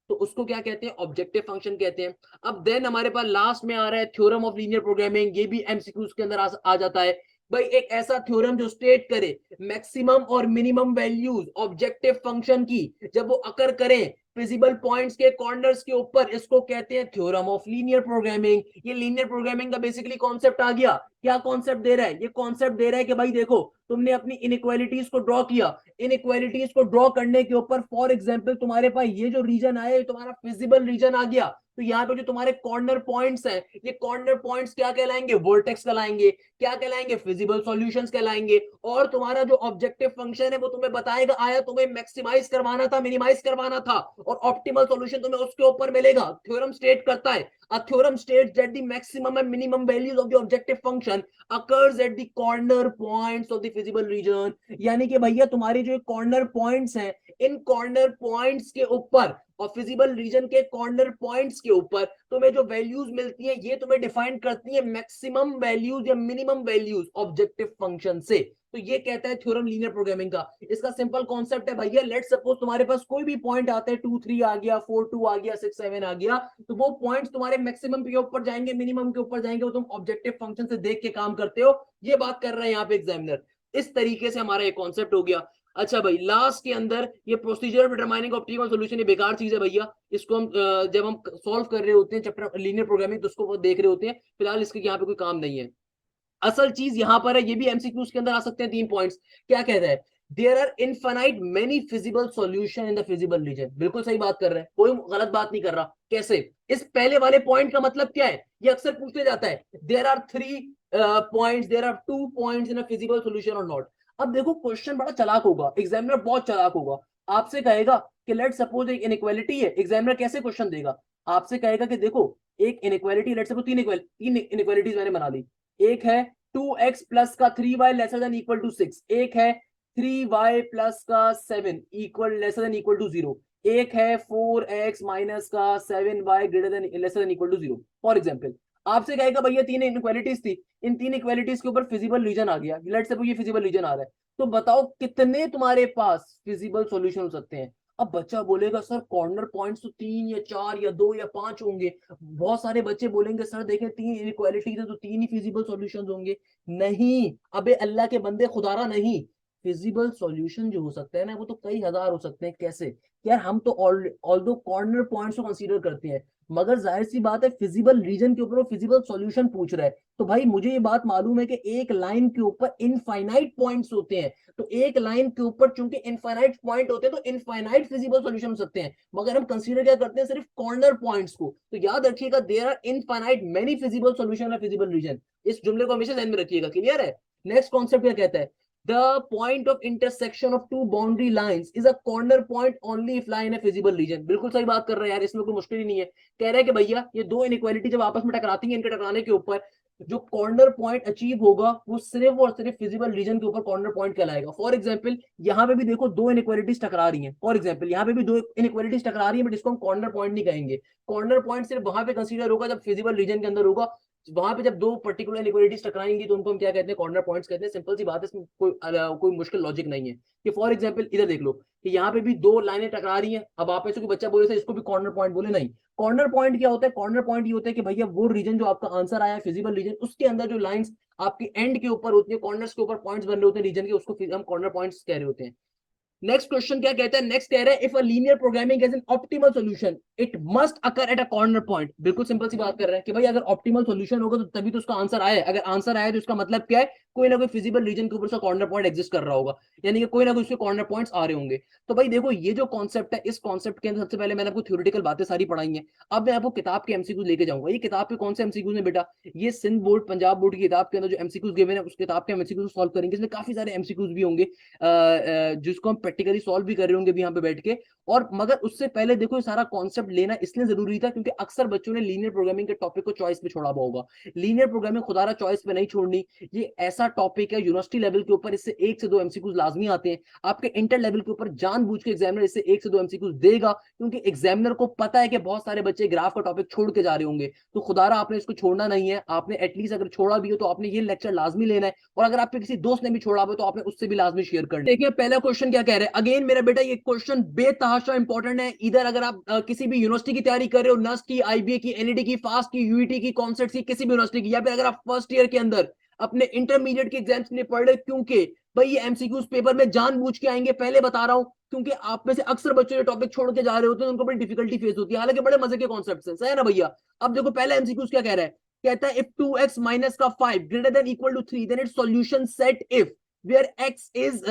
तो उसको क्या कहते हैं, ऑब्जेक्टिव फंक्शन कहते हैं। अब देन हमारे पास लास्ट में आ रहा है थ्योरम ऑफ लीनियर प्रोग्रामिंग, ये भी एमसीक्यूज के अंदर आ जाता है। भाई एक ऐसा थ्योरम जो स्टेट करे मैक्सिमम और मिनिमम वैल्यूज ऑब्जेक्टिव फंक्शन की जब वो अकर करें फिजिबल पॉइंट्स के कॉर्नर्स के ऊपर, इसको कहते हैं थ्योरम ऑफ लीनियर प्रोग्रामिंग। ये लीनियर प्रोग्रामिंग का बेसिकली कॉन्सेप्ट आ गया। क्या कॉन्सेप्ट दे रहा है, ये कॉन्सेप्ट दे रहा है कि भाई देखो, तुमने अपनी इनइक्वालिटीज को ड्रॉ किया, इनइक्वालिटीज को ड्रॉ करने के ऊपर फॉर एग्जांपल तुम्हारे पास ये जो रीजन आया, ये तुम्हारा फिजिबल रीजन आ गया, तो यहाँ पे जो तुम्हारे कॉर्नर पॉइंट्स हैं, ये कॉर्नर पॉइंट्स क्या कहलाएंगे, वर्टेक्स कहलाएंगे। क्या कहलाएंगे, फिजिबल सॉल्यूशंस कहलाएंगे। और तुम्हारा जो ऑब्जेक्टिव फंक्शन है वो तुम्हें बताएगा आया तुम्हें मैक्सिमाइज करवाना था, मिनिमाइज करवाना था, और ऑप्टिमल सॉल्यूशन तुम्हें उसके ऊपर मिलेगा। थ्योरम स्टेट करता है, a theorem states that the maximum and minimum values of the objective function occurs at the corner points of the feasible region। यानी कि भैया तुम्हारे जो कॉर्नर पॉइंट्स हैं, इन कॉर्नर पॉइंट्स के ऊपर और फिजिबल रीजन के कॉर्नर पॉइंट्स के ऊपर तुम्हें जो वैल्यूज मिलती हैं, ये तुम्हें डिफाइन करती है मैक्सिमम वैल्यूज या मिनिमम वैल्यूज ऑब्जेक्टिव फंक्शन से। तो ये कहता है थ्योरम लीनियर प्रोग्रामिंग का। इसका सिंपल कॉन्सेप्ट है भैया, लेट सपोज तुम्हारे पास कोई भी पॉइंट आते हैं, 2 3 आ गया, 4 2 आ गया, 6 7 आ गया, तो वो पॉइंट्स तुम्हारे मैक्सिमम के ऊपर जाएंगे, मिनिमम के ऊपर जाएंगे, वो तुम ऑब्जेक्टिव फंक्शन से देख के काम करते हो। ये बात कर रहे हैं यहाँ पे एग्जामिनर। इस तरीके से हमारा ये कॉन्सेप्ट हो गया। अच्छा भाई, लास्ट के अंदर ये प्रोसीजर डिटरमाइनिंग ऑप्टिमल सॉल्यूशन, ये बेकार चीज है भैया। इसको हम जब हम सॉल्व कर रहे होते हैं चैप्टर लीनियर प्रोग्रामिंग, तो उसको देख रहे होते हैं, फिलहाल इसके यहाँ पे कोई काम नहीं है। असल चीज यहां पर है, ये भी एमसीक्यूज के अंदर आ सकते हैं। 3 पॉइंट्स क्या कहता है, there are infinite many feasible solution in the feasible region. बिल्कुल सही बात कर रहे हैं, कोई गलत बात नहीं कर रहा। कैसे, इस पहले वाले पॉइंट का मतलब क्या है, ये अक्सर पूछे जाता है, there are 3 points, there are 2 points in a feasible solution और नॉट। अब देखो क्वेश्चन बड़ा चालाक होगा, एग्जामिनर बहुत चालाक होगा। आपसे कहेगा कि लेट सपोज एक इनइक्वालिटी है, एग्जामिनर कैसे क्वेश्चन देगा, आपसे कहेगा कि देखो एक इनइक्वालिटी, लेट सपोज 3 इनइक्वालिटीज मैंने बना ली। एक है 2x प्लस का 3y lesser than equal to 6, एक है 3y प्लस का 7 equal lesser than equal to 0, एक है 4x माइनस का 7y greater than lesser than equal to 0। For example आपसे कहेगा भैया 3 इनइक्वालिटीज थी, इन 3 इक्वालिटीज के ऊपर फिजिबल रीजन आ गया, लेट्स सपोज ये फिजिबल रीजन आ रहा है, तो बताओ कितने तुम्हारे पास फिजिबल सॉल्यूशन हो सकते हैं। अब बच्चा बोलेगा सर कॉर्नर पॉइंट्स तो 3 या 4 या 2 या 5 होंगे। बहुत सारे बच्चे बोलेंगे सर देखें 3 इनइक्वालिटीज है तो 3 ही फिजिबल सॉल्यूशंस होंगे। नहीं, अबे अल्लाह के बंदे, खुदारा नहीं, फिजिबल सॉल्यूशन जो हो सकते हैं ना, वो तो कई हजार हो सकते हैं। कैसे यार, हम तो ऑल्दो कॉर्नर पॉइंट्स को कंसीडर करते हैं, मगर जाहिर सी बात है फिजिबल रीजन के ऊपर वो फिजिबल सॉल्यूशन पूछ रहा है। तो भाई मुझे ये बात मालूम है कि एक लाइन के ऊपर इनफाइनाइट पॉइंट्स होते हैं, तो एक लाइन के ऊपर चूंकि इनफाइनाइट पॉइंट होते हैं तो इनफाइनाइट फिजिबल सॉल्यूशन हो सकते हैं, मगर हम कंसीडर क्या करते हैं, सिर्फ कॉर्नर पॉइंट्स को। तो याद रखिएगा there are infinite many feasible solution है फिजिबल रीजन। इस जुमले को हमेशा ध्यान में रखिएगा, क्लियर है। नेक्स्ट कॉन्सेप्ट क्या कहता है, the point of intersection of two boundary lines is a corner point only if lie in a feasible region। बिल्कुल सही बात कर रहे हैं यार, इसमें कोई मुश्किल ही नहीं है। कह रहा है कि भैया ये दो इनइक्वालिटी जब आपस में टकराती हैं, इनके टकराने के ऊपर जो कॉर्नर पॉइंट अचीव होगा वो सिर्फ और सिर्फ फिजिबल रीजन के ऊपर कॉर्नर पॉइंट कहलाएगा। फॉर एग्जांपल यहाँ पे भी देखो दो इनइक्वालिटीज टकरा रही हैं, फॉर एग्जांपल यहाँ पे भी दो इनइक्वालिटीज टकरा रही है, बट इसको हम कॉर्नर पॉइंट नहीं कहेंगे। कॉर्नर पॉइंट सिर्फ वहां पे कंसीडर होगा जब फिजिबल रीजन के अंदर होगा। वहां पे जब दो पर्टिकुलर इनइक्वालिटीज टकराएंगी तो उनको हम क्या कहते हैं, कॉर्नर पॉइंट्स कहते हैं। सिंपल सी बात है, इसमें कोई मुश्किल लॉजिक नहीं है। कि फॉर एग्जांपल इधर देख लो कि यहाँ पे भी दो लाइनें टकरा रही हैं। अब आप ऐसे कोई बच्चा बोले इसको भी कॉर्नर पॉइंट बोले, नहीं। कॉर्नर पॉइंट क्या होता है, कॉर्नर पॉइंट ये होता है कि भैया वो रीजन जो आपका आंसर आया है फिजिबल रीजन, उसके अंदर जो लाइंस आपकी एंड के ऊपर होती है, कॉर्नर्स के ऊपर पॉइंट्स बन रहे होते हैं रीजन के, उसको हम कॉर्नर पॉइंट्स कह रहे होते हैं। नेक्स्ट क्वेश्चन क्या कहता है, नेक्स्ट कह रहा है if a linear programming is an optimal solution it must occur at a corner point. बिल्कुल सिंपल सी बात कर रहे हैं कि भाई अगर ऑप्टिमल सॉल्यूशन होगा तो तभी तो उसका आंसर आया है। अगर आंसर आया तो इसका मतलब क्या है, कोई ना कोई फिजिबल रीजन के ऊपर उसका कॉर्नर पॉइंट एग्जिस्ट कर रहा होगा, यानी कि कोई ना कोई उसके कॉर्नर पॉइंट्स आ रहे होंगे। तो भाई देखो ये जो कॉन्सेप्ट है, इस कॉन्सेप्ट के अंदर सबसे पहले मैंने आपको थ्योरेटिकल बातें सारी पढ़ाई हैं। अब मैं आपको किताब के एमसीक्यूज लेके जाऊंगा। ये किताब के कौन से एमसीक्यूज हैं बेटा? ये सिंध बोर्ड, पंजाब बोर्ड की किताब के अंदर जो एमसीक्यूज गिवन है उस किताब के एमसीक्यूज सॉल्व करेंगे। इसमें काफी सारे एमसीक्यूज भी होंगे जिसको हम प्रैक्टिकली सॉल्व भी कर रहे होंगे भी यहाँ पे बैठ के। और मगर उससे पहले देखो ये सारा कॉन्सेप्ट लेना इसलिए जरूरी था क्योंकि अक्सर बच्चों ने लीनियर प्रोग्रामिंग के टॉपिक को चॉइस पे छोड़ा हुआ होगा। लीनियर प्रोग्रामिंग खुदारा चॉइस पे नहीं छोड़नी। ये ऐसा टॉपिक है यूनिवर्सिटी लेवल के ऊपर इससे 1 से 2 एमसीक्यूज लाजमी आते हैं। आपके इंटर लेवल के ऊपर जानबूझ के एग्जामिनर इससे 1 से 2 एमसीक्यूज देगा, क्योंकि एग्जामिनर को पता है कि बहुत सारे बच्चे ग्राफ का टॉपिक छोड़ के जा रहे होंगे। तो खुदारा आपने इसको छोड़ना नहीं है। आपने एटलीस्ट अगर छोड़ा भी हो तो आपने ये लेक्चर लाजमी लेना है, और अगर आपके किसी दोस्त ने भी छोड़ा हो तो आपने उससे भी लाजमी शेयर करना है। देखिए पहला क्वेश्चन क्या कह रहे हैं। अगेन मेरा बेटा ये क्वेश्चन बेतहाशा इंपॉर्टेंट है। इधर अगर आप किसी भी यूनिवर्सिटी की तैयारी कर रहे हो, नस्ट की, आईबीए की, एनईडी की, फास्ट की, यूईटी की, कॉन्सेप्ट की, किसी भी यूनिवर्सिटी की, या फिर अगर आप फर्स्ट ईयर के अंदर अपने इंटरमीडिएट के एग्जाम्स के लिए पढ़ रहे, क्योंकि भाई ये एमसीक्यूज पेपर में जानबूझ के आएंगे, पहले बता रहा हूं, क्योंकि आप में से अक्सर बच्चों ये टॉपिक छोड़ के जा रहे होते हैं, उनको बड़ी डिफिकल्टी फेस होती है, हालांकि बड़े मजे के कॉन्सेप्ट हैं, सही है ना भैया। अब देखो पहला एमसीक्यूज क्या कह रहा है। कहता है इफ 2x माइनस का 5 greater than equal to 3 then its solution set if where x is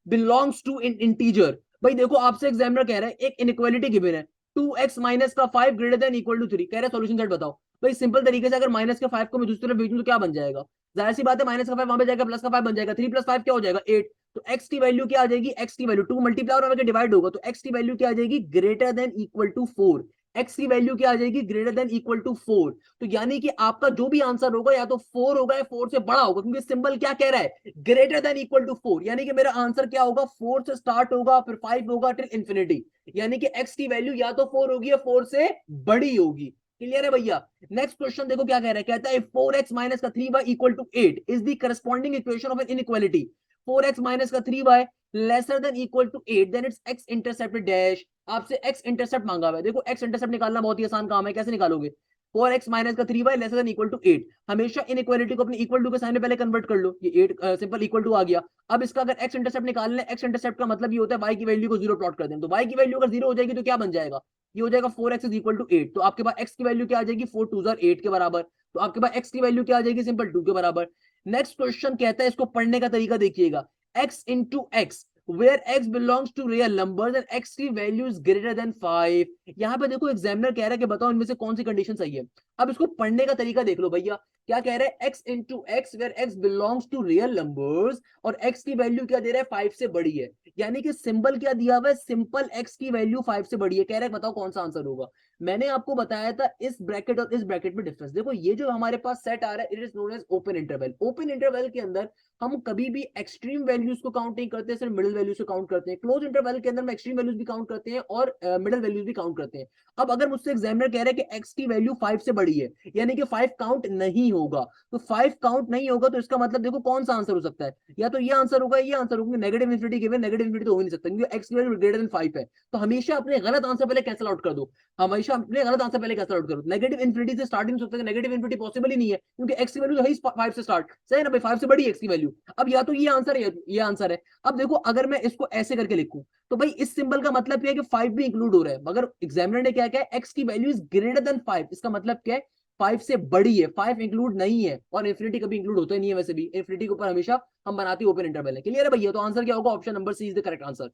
belongs to in integer. भाई देखो आपसे एग्जामिनर कह रहा है एक इनइक्वालिटी गिवन है, 2x माइनस का 5 ग्रेटर देन इक्वल टू 3, कह रहा है सॉल्यूशन सेट बताओ। भाई सिंपल तरीके से अगर माइनस के 5 को मैं दूसरी तरफ भेजूं तो क्या बन जाएगा? जाहिर सी बात है माइनस का 5 वहां पे जाएगा, प्लस का 5 बन जाएगा, 3 प्लस 5 क्या हो जाएगा 8। तो x की वैल्यू क्या आ जाएगी? x की वैल्यू 2 मल्टीप्लाई और डिवाइड होगा, तो x की वैल्यू क्या आ जाएगी? Greater than equal to 4। x की वैल्यू क्या आ जाएगी? Greater than equal to 4। तो यानी कि आपका जो भी आंसर होगा या तो 4 होगा या 4 से बड़ा होगा, क्योंकि सिंबल क्या कह रहा है? Greater than equal to 4। यानी कि मेरा आंसर क्या होगा? 4 से स्टार्ट होगा फिर 5 होगा टिल इंफिनिटी। यानी कि x की वैल्यू या तो 4 होगी या 4 से बड़ी होगी। क्लियर है भैया? नेक्स्ट क्वेश्चन देखो क्या कह रहा है। कहता है 4x माइनस का 3y equal to 8 is the corresponding equation of an inequality. 4x minus का 3y lesser than equal to 8 then its x intercept dash. आपसे x इंटरसेप्ट मांगा हुआ है। देखो x इंटरसेप्ट निकालना बहुत ही आसान काम है, कैसे निकालोगे? 4x माइनस का 3y lesser than equal to 8। हमेशा इनइक्वालिटी को अपने इक्वल टू के साइन में पहले कन्वर्ट कर लो, ये 8 सिंपल इक्वल टू आ गया। अब इसका अगर x इंटरसेप्ट निकालना है, x इंटरसेप्ट का मतलब ये होता है y की वैल्यू को 0 प्लॉट कर दें, तो y की वैल्यू अगर 0 हो जाएगी तो क्या बन जाएगा? ये हो जाएगा 4x इज इक्वल टू 8। तो आपके पास x की वैल्यू क्या आ जाएगी? 4 2 8 के बराबर। तो आपके पास x की वैल्यू क्या आ जाएगी? सिंपल 2 के बराबर। नेक्स्ट क्वेश्चन कहता है, इसको पढ़ने का तरीका देखिएगा। x into x where x belongs to real numbers and x की वैल्यू इज ग्रेटर देन 5। यहां पे देखो एग्जामिनर कह रहा है कि बताओ इनमें से कौन सी कंडीशन सही है। अब इसको पढ़ने का तरीका देख लो भैया। क्या कह रहा है? x into x where x belongs to real numbers, और x की वैल्यू क्या दे रहा है? 5 से बड़ी है। यानी कि सिंबल क्या दिया हुआ है? सिंपल x की वैल्यू 5 से बड़ी है। कह रहा है बताओ कौन सा आंसर होगा। मैंने आपको बताया था इस ब्रैकेट और इस ब्रैकेट में डिफरेंस। देखो ये जो हमारे पास सेट आ रहा है it is known as open interval. Open interval के अंदर हम कभी भी एक्सट्रीम वैल्यूज को काउंट नहीं करते, सिर्फ मिडिल वैल्यूज को काउंट करते हैं। क्लोज इंटरवल के अंदर हम एक्सट्रीम वैल्यूज भी काउंट करते हैं और मिडिल वैल्यूज भी काउंट करते हैं। अब अगर मुझसे एग्जामिनर कह रहे हैं कि x की वैल्यू 5 से बड़ी है, यानी कि 5 काउंट नहीं होगा, तो 5 काउंट नहीं होगा तो इसका मतलब देखो कौन सा आंसर हो सकता है? या तो ये आंसर होगा, ये आंसर होगा। Negative infinity given, negative infinity तो हो ही नहीं सकता क्योंकि x की वैल्यू ग्रेटर देन 5 है। तो हमेशा अपने गलत आंसर पहले कैंसिल आउट कर दो। हमेशा अपने गलत आंसर पहले कैंसिल आउट करो। नेगेटिव इंफिनिटी से स्टार्ट नहीं हो सकता, नेगेटिव इंफिनिटी पॉसिबल ही नहीं है क्योंकि x की वैल्यू तो है 5 से स्टार्ट, सही है ना भाई? 5 से बड़ी है x की वैल्यू। अब या तो ये आंसर है ये आंसर है। अब देखो अगर मैं इसको ऐसे करके लिखूं तो भाई इस सिंबल का मतलब क्या है कि 5 भी इंक्लूड हो रहा है, मगर एग्जामिनर ने क्या कहा? x की वैल्यू इज ग्रेटर देन 5। इसका मतलब क्या है? 5 से बड़ी है, 5 इंक्लूड नहीं है, और इंफिनिटी कभी इंक्लूड होता ही नहीं है। वैसे भी इंफिनिटी के ऊपर हमेशा हम बनाते हैं ओपन इंटरवल है। क्लियर है भैया? तो आंसर क्या होगा? Option number C is the correct answer.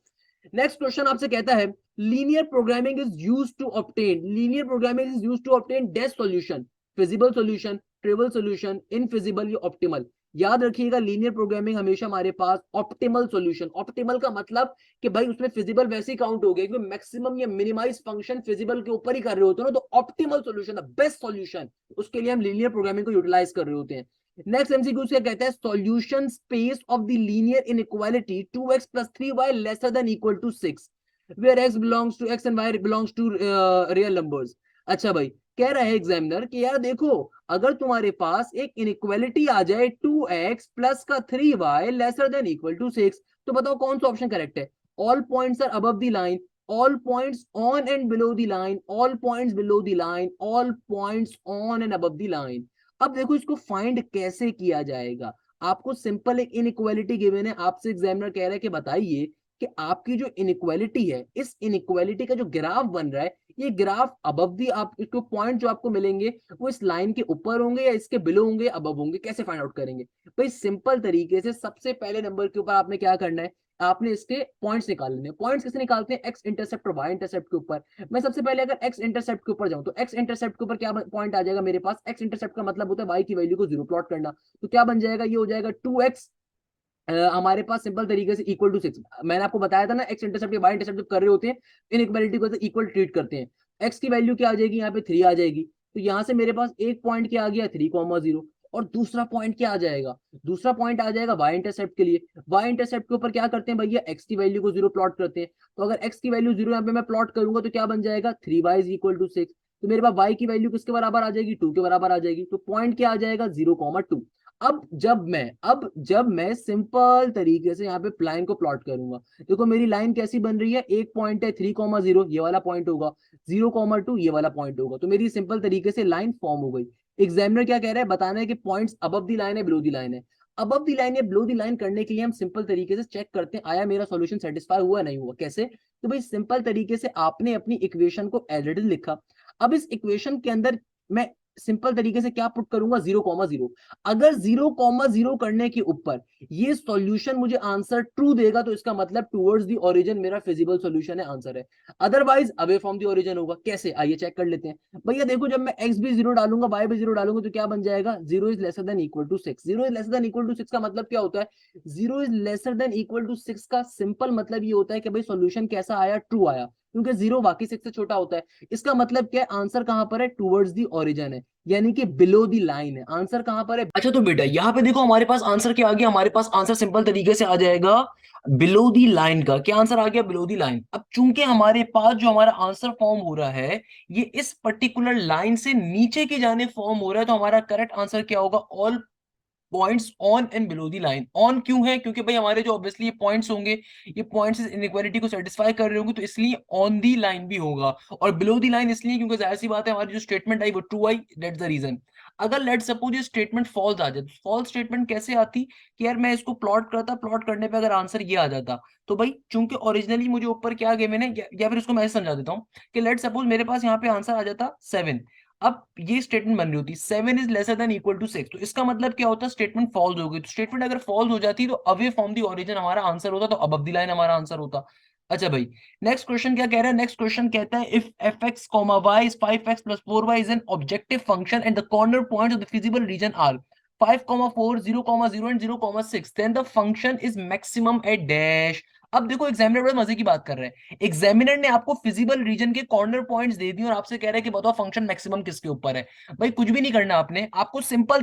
Next question आपसे कहता है linear programming is used to obtain, linear programming is used to obtain dash solution, feasible solution, trivial solution, infeasible या ऑप्टिमल। याद रखिएगा लीनियर प्रोग्रामिंग हमेशा हमारे पास optimal solution. Optimal का मतलब कि भाई उसमें फिजिबल वैसे ही काउंट हो गया क्योंकि मैक्सिमम या मिनिमाइज फंक्शन फिजिबल के ऊपर ही कर रहे होते हैं ना, तो optimal solution the best solution, उसके लिए हम लीनियर प्रोग्रामिंग को यूटिलाइज कर रहे होते हैं। नेक्स्ट एमसीक्यू क्या कहता है? Solution space of the linear inequality 2x plus 3y lesser than equal to 6 where x belongs to x and y belongs to real numbers। अच्छा भाई कह रहा है एग्जामिनर कि यार देखो अगर तुम्हारे पास एक इनइक्वालिटी आ जाए 2x प्लस का 3y lesser than equal to 6, तो बताओ कौन सा ऑप्शन करेक्ट है? All points are above the line, all points on and below the line, all points below the line, all points on and above the line। अब देखो इसको find कैसे किया जाएगा। आपको सिंपल एक इनइक्वालिटी गिवन है, आपसे एग्जामिनर कह रहा है कि बताइए कि आपकी जो इनइक्वालिटी है, इस इनइक्वालिटी का जो ग्राफ बन रहा है, ये ग्राफ अबव दी, आप इसको पॉइंट जो आपको मिलेंगे वो इस लाइन के ऊपर होंगे या इसके बिलो होंगे, अबव होंगे, कैसे फाइंड आउट करेंगे? भाई सिंपल तरीके से सबसे पहले नंबर के ऊपर आपने क्या करना है, आपने इसके पॉइंट्स निकाल लेने हैं। पॉइंट्स कैसे निकालते हैं? एक्स इंटरसेप्ट और वाई इंटरसेप्ट के ऊपर। मैं सबसे पहले अगर एक्स इंटरसेप्ट के ऊपर जाऊं तो एक्स इंटरसेप्ट के ऊपर क्या पॉइंट आ जाएगा मेरे पास? एक्स इंटरसेप्ट का मतलब होता है वाई की वैल्यू को जीरो प्लॉट करना। तो क्या बन जाएगा? ये हो जाएगा 2x, हमारे पास सिंपल तरीके से इक्वल टू 6। मैंने आपको बताया था ना, एक्स इंटरसेप्ट या वाई इंटरसेप्ट जब कर रहे होते हैं इनइक्वालिटी को इक्वल ट्रीट करते हैं। एक्स की वैल्यू क्या आ जाएगी? यहाँ पे 3 आ जाएगी। तो यहाँ से मेरे पास एक पॉइंट क्या आ गया? 3,0। और दूसरा पॉइंट क्या आ जाएगा? दूसरा पॉइंट आ जाएगा वाई इंटरसेप्ट के लिए। वाई इंटरसेप्ट के ऊपर क्या करते हैं भैया? एक्स की वैल्यू को जीरो प्लॉट करते हैं। तो अगर एक्स की वैल्यू जीरो यहाँ पे मैं प्लॉट करूंगा तो क्या बन जाएगा? 3y is equal to 6। तो मेरे पास y की वैल्यू किसके बराबर आ जाएगी? 2 के बराबर आ जाएगी। तो पॉइंट क्या आ जाएगा? 0,2। अब जब मैं सिंपल तरीके से यहाँ पे लाइन को प्लॉट करूंगा, देखो मेरी लाइन कैसी बन रही है? एक पॉइंट है 3,0, ये वाला पॉइंट होगा, 0,2 ये वाला पॉइंट होगा। तो मेरी सिंपल तरीके से लाइन फॉर्म हो गई। एग्जामिनर क्या कह रहा है? बताना है कि पॉइंट्स अबव दी लाइन है, बिलो दी लाइन है। अबव दी लाइन या बिलो दी लाइन करने के लिए हम सिंपल तरीके से चेक करते हैं आया मेरा सॉल्यूशन सेटिस्फाई हुआ नहीं हुआ। कैसे? तो भाई सिंपल तरीके से आपने अपनी इक्वेशन को एज इट इज लिखा। अब इस इक्वेशन के अंदर मैं सिंपल तरीके से क्या पुट करूंगा? 0,0। अगर 0,0 करने के ऊपर ये सॉल्यूशन मुझे आंसर ट्रू देगा तो इसका मतलब टुवर्ड्स द ओरिजिन मेरा फिजिबल सॉल्यूशन है, आंसर है। Otherwise away from the origin होगा। कैसे? आइए चेक कर लेते हैं। भैया देखो, जब मैं x भी 0 डालूंगा, y भी 0 डालूंगा तो क्या बन जाएगा? 0 is lesser than equal to 6। 0 is lesser than equal to 6 का मतलब क्या होता है? 0 is lesser than equal to 6 का सिंपल मतलब ये होता है कि भाई सॉल्यूशन कैसा आया? ट्रू आया, क्योंकि 0 बाकी 6 से छोटा होता है। इसका मतलब क्या है? आंसर कहां पर है? टुवर्ड्स दी ओरिजिन है, यानी कि बिलो दी लाइन है। आंसर कहां पर है? अच्छा तो बेटा यहाँ पे देखो हमारे पास आंसर क्या आ गया? हमारे पास आंसर सिंपल तरीके से आ जाएगा बिलो दी लाइन का। क्या आंसर आ गया? Below the line. अब चूंकि हमारे पास जो हमारा आंसर फॉर्म हो रहा है ये इस पर्टिकुलर लाइन से नीचे की जाने फॉर्म हो रहा है, तो हमारा करेक्ट आंसर क्या होगा? All points on and below the line. On क्यों है? क्योंकि भाई हमारे जो ऑब्वियसली ये पॉइंट्स होंगे, ये पॉइंट्स इस इनइक्वालिटी को सेटिस्फाई कर रहे होंगे, तो इसलिए ऑन दी लाइन भी होगा। और बिलो दी लाइन इसलिए क्योंकि जाहिर सी बात है हमारी जो स्टेटमेंट आई वो ट्रू आई, दैट्स द रीजन। अगर लेट सपोज ये स्टेटमेंट फॉल्स आ जाए, फॉल्स स्टेटमेंट कैसे आती कि यार मैं इसको प्लॉट करता, प्लॉट करने पे अगर आंसर ये आ जाता, तो भाई चूंकि ओरिजिनली मुझे ऊपर क्या गए मैंने, या फिर इसको मैं ऐसे समझा देता हूँ कि लेट सपोज मेरे पास यहाँ पे आंसर आ जाता 7। अब ये स्टेटमेंट बन रही होती 7 is lesser than equal to 6, तो इसका मतलब क्या होता है? स्टेटमेंट फॉल्स हो गई। तो स्टेटमेंट अगर फॉल्स हो जाती तो अवे फ्रॉम द ओरिजिन हमारा आंसर होता, तो अबव द लाइन हमारा आंसर होता। अच्छा भाई, नेक्स्ट क्वेश्चन क्या कह रहा है? नेक्स्ट क्वेश्चन कहता है if f x comma y is 5x plus 4y is an objective function and the corner point of the feasible region are 5,4 0,0 and 0,6, then the function is maximum at dash. अब देखो examiner बड़े मजे की बात कर रहे हैं। Examiner ने आपको फिजिबल रीजन के कॉर्नर पॉइंट्स दे दिए और आपसे कह रहा है कि बताओ फंक्शन मैक्सिमम किसके ऊपर है। भाई कुछ भी नहीं करना आपने, आपको सिंपल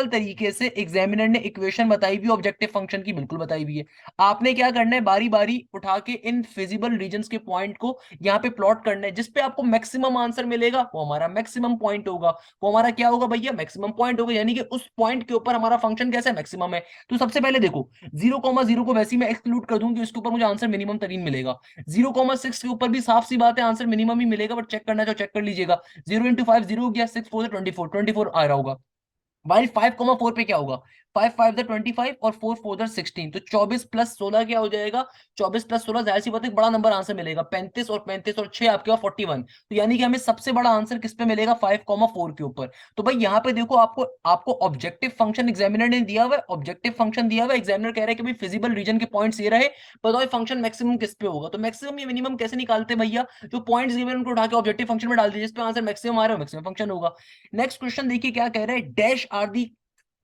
तरीके से एग्जामिनर ने इक्वेशन बताई हुई ऑब्जेक्टिव फंक्शन की, बिल्कुल बताई हुई है। आपने क्या करना है? बारी बारी उठा के इन फिजिबल रीजन्स के पॉइंट को यहाँ पे प्लॉट करना है। जिसपे आपको मैक्सिमम आंसर मिलेगा वो हमारा मैक्सिमम पॉइंट होगा। वो हमारा क्या होगा भैया? मैक्सिमम पॉइंट होगा, यानी कि उस पॉइंट के ऊपर हमारा फंक्शन कैसा है? मैक्सिमम है। तो सबसे पहले देखो 0,0 को वैसे ही मैं एक्सक्लूड कर दूंगी, उसके ऊपर मुझे आंसर मिनिमम 3 मिलेगा। 0,6 के ऊपर भी साफ सी बात है आंसर मिनिमम ही मिलेगा, बट चेक करना है तो चेक कर लीजिएगा। 0 इंटू 5 0 हो गया, 6 4 24 24 आ रहा होगा। वाइल 5,4 पे क्या होगा? 5 5 25 और 4 4 16, तो 24 प्लस 16 क्या हो जाएगा? 24 प्लस 16 जाहिर सी बात है बड़ा नंबर आंसर मिलेगा, 35 और 35 और 6 आपके पास 41। तो यानी कि हमें सबसे बड़ा आंसर किस पे मिलेगा? 5,4 के ऊपर। तो भाई यहाँ पे देखो आपको आपको ऑब्जेक्टिव फंक्शन एग्जामिनर ने दिया हुआ है, ऑब्जेक्टिव फंक्शन दिया हुआ है। एग्जामिनर कह रहा है कि भाई फिजिबल रीजन के पॉइंट्स ये रहे, बताओ फंक्शन मैक्सिमम किस पे होगा? तो मैक्सिमम या मिनिमम कैसे निकालते हैं भैया? जो पॉइंट्स गिवन उनको उठा के ऑब्जेक्टिव फंक्शन में डाल दीजिए, जिस पे आंसर मैक्सिमम आ रहा है मैक्सिमम फंक्शन होगा। नेक्स्ट क्वेश्चन देखिए क्या कह रहा है? Dash are the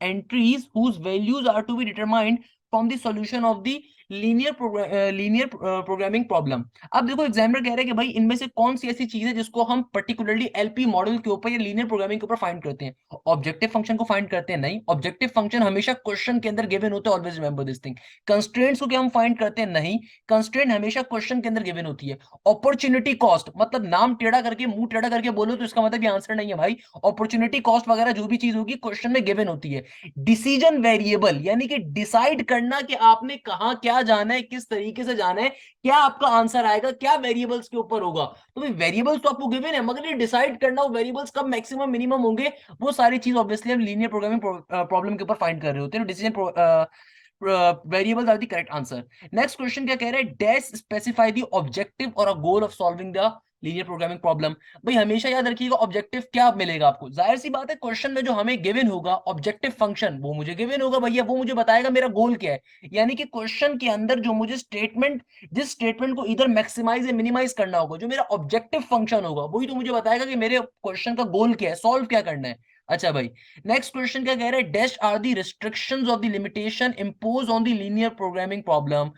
entries whose values are to be determined from the solution of the linear programming problem. अब देखो एग्जामिनर कह रहे हैं कि भाई इनमें से कौन सी ऐसी चीज है जिसको हम पर्टिकुलरली एलपी मॉडल के ऊपर या लीनियर प्रोग्रामिंग के ऊपर फाइंड करते हैं? ऑब्जेक्टिव फंक्शन को फाइंड करते हैं? नहीं, ऑब्जेक्टिव फंक्शन हमेशा क्वेश्चन के अंदर गिवन होता है, always remember this thing. Constraints को क्या हम फाइंड करते हैं? नहीं, कंस्ट्रेंट हमेशा क्वेश्चन के अंदर गिवन होती है। अपॉर्चुनिटी कॉस्ट, मतलब नाम टेढ़ा करके मुंह टेढ़ा करके बोलो तो इसका मतलब ये आंसर नहीं है भाई। अपॉर्चुनिटी कॉस्ट वगैरह जो भी चीज होगी क्वेश्चन में गिवन होती है। डिसीजन वेरिएबल, यानी कि डिसाइड करना कि आपने कहां क्या जाना है, किस तरीके से जाना है, क्या आपका आंसर आएगा, क्या वेरिएबल्स के ऊपर होगा। तो भाई वेरिएबल्स तो आपको गिवन है, मगर ये डिसाइड करना वो वेरिएबल्स कब मैक्सिमम मिनिमम होंगे, वो सारी चीज ऑब्वियसली हम लीनियर प्रोग्रामिंग प्रॉब्लम के ऊपर फाइंड कर रहे होते हैं। Decision variables are the correct answer. Next question क्या कह रहा है, डैश स्पेसिफाई द ऑब्जेक्टिव और a goal of solving the linear programming problem. भाई हमेशा याद रखिएगा ऑब्जेक्टिव क्या मिलेगा आपको, जाहिर सी बात है क्वेश्चन में जो हमें गिवन होगा ऑब्जेक्टिव फंक्शन वो मुझे गिवन होगा भैया, वो मुझे बताएगा मेरा गोल क्या है। यानी कि क्वेश्चन के अंदर जो मुझे स्टेटमेंट, जिस स्टेटमेंट को इधर मैक्सिमाइज या मिनिमाइज करना होगा, जो मेरा ऑब्जेक्टिव फंक्शन होगा वही तो मुझे बताएगा कि मेरे क्वेश्चन का गोल क्या है, सॉल्व क्या करना है। अच्छा भाई, नेक्स्ट क्वेश्चन क्या कह रहा है, dash are the restrictions of the limitation impose on the linear programming problem.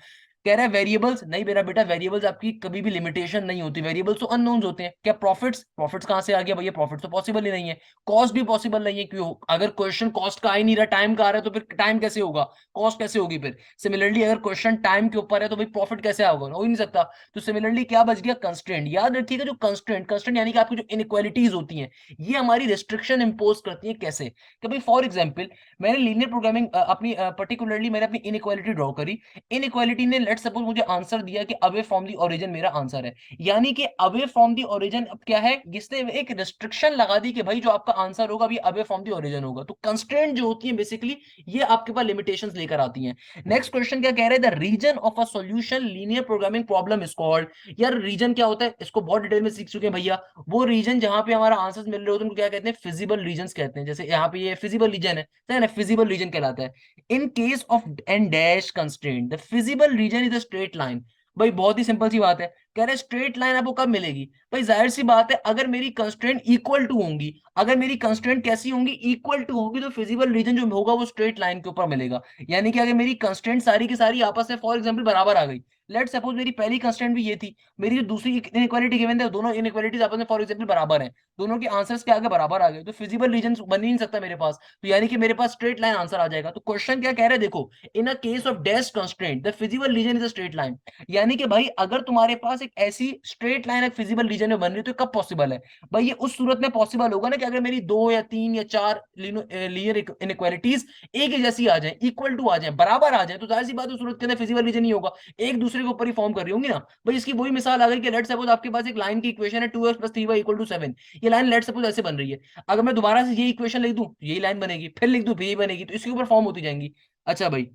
कह रहा है वेरिएबल्स, नहीं मेरा बेटा वेरिएबल्स आपकी कभी भी लिमिटेशन नहीं होती, वेरिएबल्स तो अननोन्स होते हैं। क्या प्रॉफिट्स, प्रॉफिट्स कहां से आ गया भैया, प्रॉफिट्स तो पॉसिबल ही नहीं है। कॉस्ट भी पॉसिबल नहीं है, क्यों, अगर क्वेश्चन कॉस्ट का आ ही नहीं रहा, टाइम का आ रहा है, तो फिर टाइम कैसे होगा, कॉस्ट कैसे होगी फिर। सिमिलरली अगर क्वेश्चन टाइम के ऊपर है तो भाई प्रॉफिट कैसे होगा, हो ही नहीं सकता। तो सिमिलरली क्या बच गया, कंस्ट्रेंट। याद रखिएगा जो कंस्ट्रेंट, कंस्ट्रेंट यानी कि आपकी जो इनइक्वालिटीज होती हैं, ये हमारी रिस्ट्रिक्शन इंपोज करती है। कैसे, कि भाई फॉर एग्जाम्पल मैंने लीनियर प्रोग्रामिंग अपनी पर्टिकुलरली मैंने अपनी इनइक्वालिटी ड्रॉ करी, इनइक्वालिटी ने लेट सपोज मुझे आंसर दिया कि अवे फ्रॉम दी ओरिजिन मेरा आंसर है, यानी कि अवे फ्रॉम दी ओरिजिन अब क्या है, इसने एक रिस्ट्रिक्शन लगा दी कि भाई जो आपका आंसर होगा अभी अवे फ्रॉम दी ओरिजिन होगा। तो कंस्ट्रेंट जो होती है बेसिकली ये आपके पास लिमिटेशंस लेकर आती हैं। नेक्स्ट क्वेश्चन क्या कह रहे हैं, the region of a solution linear programming problem is called. यार रीजन क्या होता है, इसको बहुत डिटेल में सीख चुके हैं भैया। वो रीजन जहां पे हमारा आंसर मिल रहे होते हैं उनको क्या कहते हैं, फिजिबल रीजन कहते हैं। जैसे यहाँ पे ये फिजिबल रीजन है ना, फिजिबल रीजन कहलाता है। In case of an dash constraint the feasible region is a straight line. भाई बहुत ही सिंपल सी बात है, कह रहे स्ट्रेट लाइन आपको कब मिलेगी, भाई जाहिर सी बात है अगर मेरी कंस्ट्रेंट इक्वल टू होंगी, अगर मेरी कंस्ट्रेंट कैसी होंगी, इक्वल टू होगी, तो फिजिबल रीजन जो होगा वो स्ट्रेट लाइन के ऊपर मिलेगा। यानी कि अगर मेरी कंस्ट्रेंट सारी की सारी आपस में फॉर एग्जांपल बराबर आ गई, लेट सपोज मेरी पहली कंस्ट्रेंट भी ये थी, मेरी जो दूसरी इनइक्वालिटी गिवन है, दोनों इनइक्वालिटीज आपस में फॉर एग्जांपल बराबर हैं, दोनों के आंसर्स के आगे बराबर आ गए, तो फिजिबल रीजन बन ही नहीं सकता मेरे पास, तो यानी कि मेरे पास स्ट्रेट लाइन आंसर आ जाएगा। तो क्वेश्चन क्या कह रहे हैं, देखो in a case of dash constraint the feasible region is a straight line. यानी कि भाई अगर तुम्हारे पास एक ऐसी स्ट्रेट लाइन एक फिजिबल रीजन में बन रही है तो कब पॉसिबल है, भाई ये उस सूरत में पॉसिबल होगा ना कि अगर मेरी दो या तीन या चार लीनियर इनइक्वालिटीज एक ही जैसी आ जाए, इक्वल टू आ जाए, बराबर आ जाए, तो जाहिर सी बात है सूरत के अंदर फिजिबल रीजन ही होगा, एक दूसरे के ऊपर ही फॉर्म कर रही होंगी ना। भाई इसकी वही मिसाल आ गई कि लेट सपोज आपके पास एक लाइन की इक्वेशन है 2x + 3y = 7, ये लाइन लेट सपोज ऐसे बन रही है, अगर मैं दोबारा से ये इक्वेशन लिख दूं यही लाइन बनेगी, फिर लिख दूं फिर यही बनेगी, तो इसके ऊपर फॉर्म होती जाएंगी। अच्छा भाई,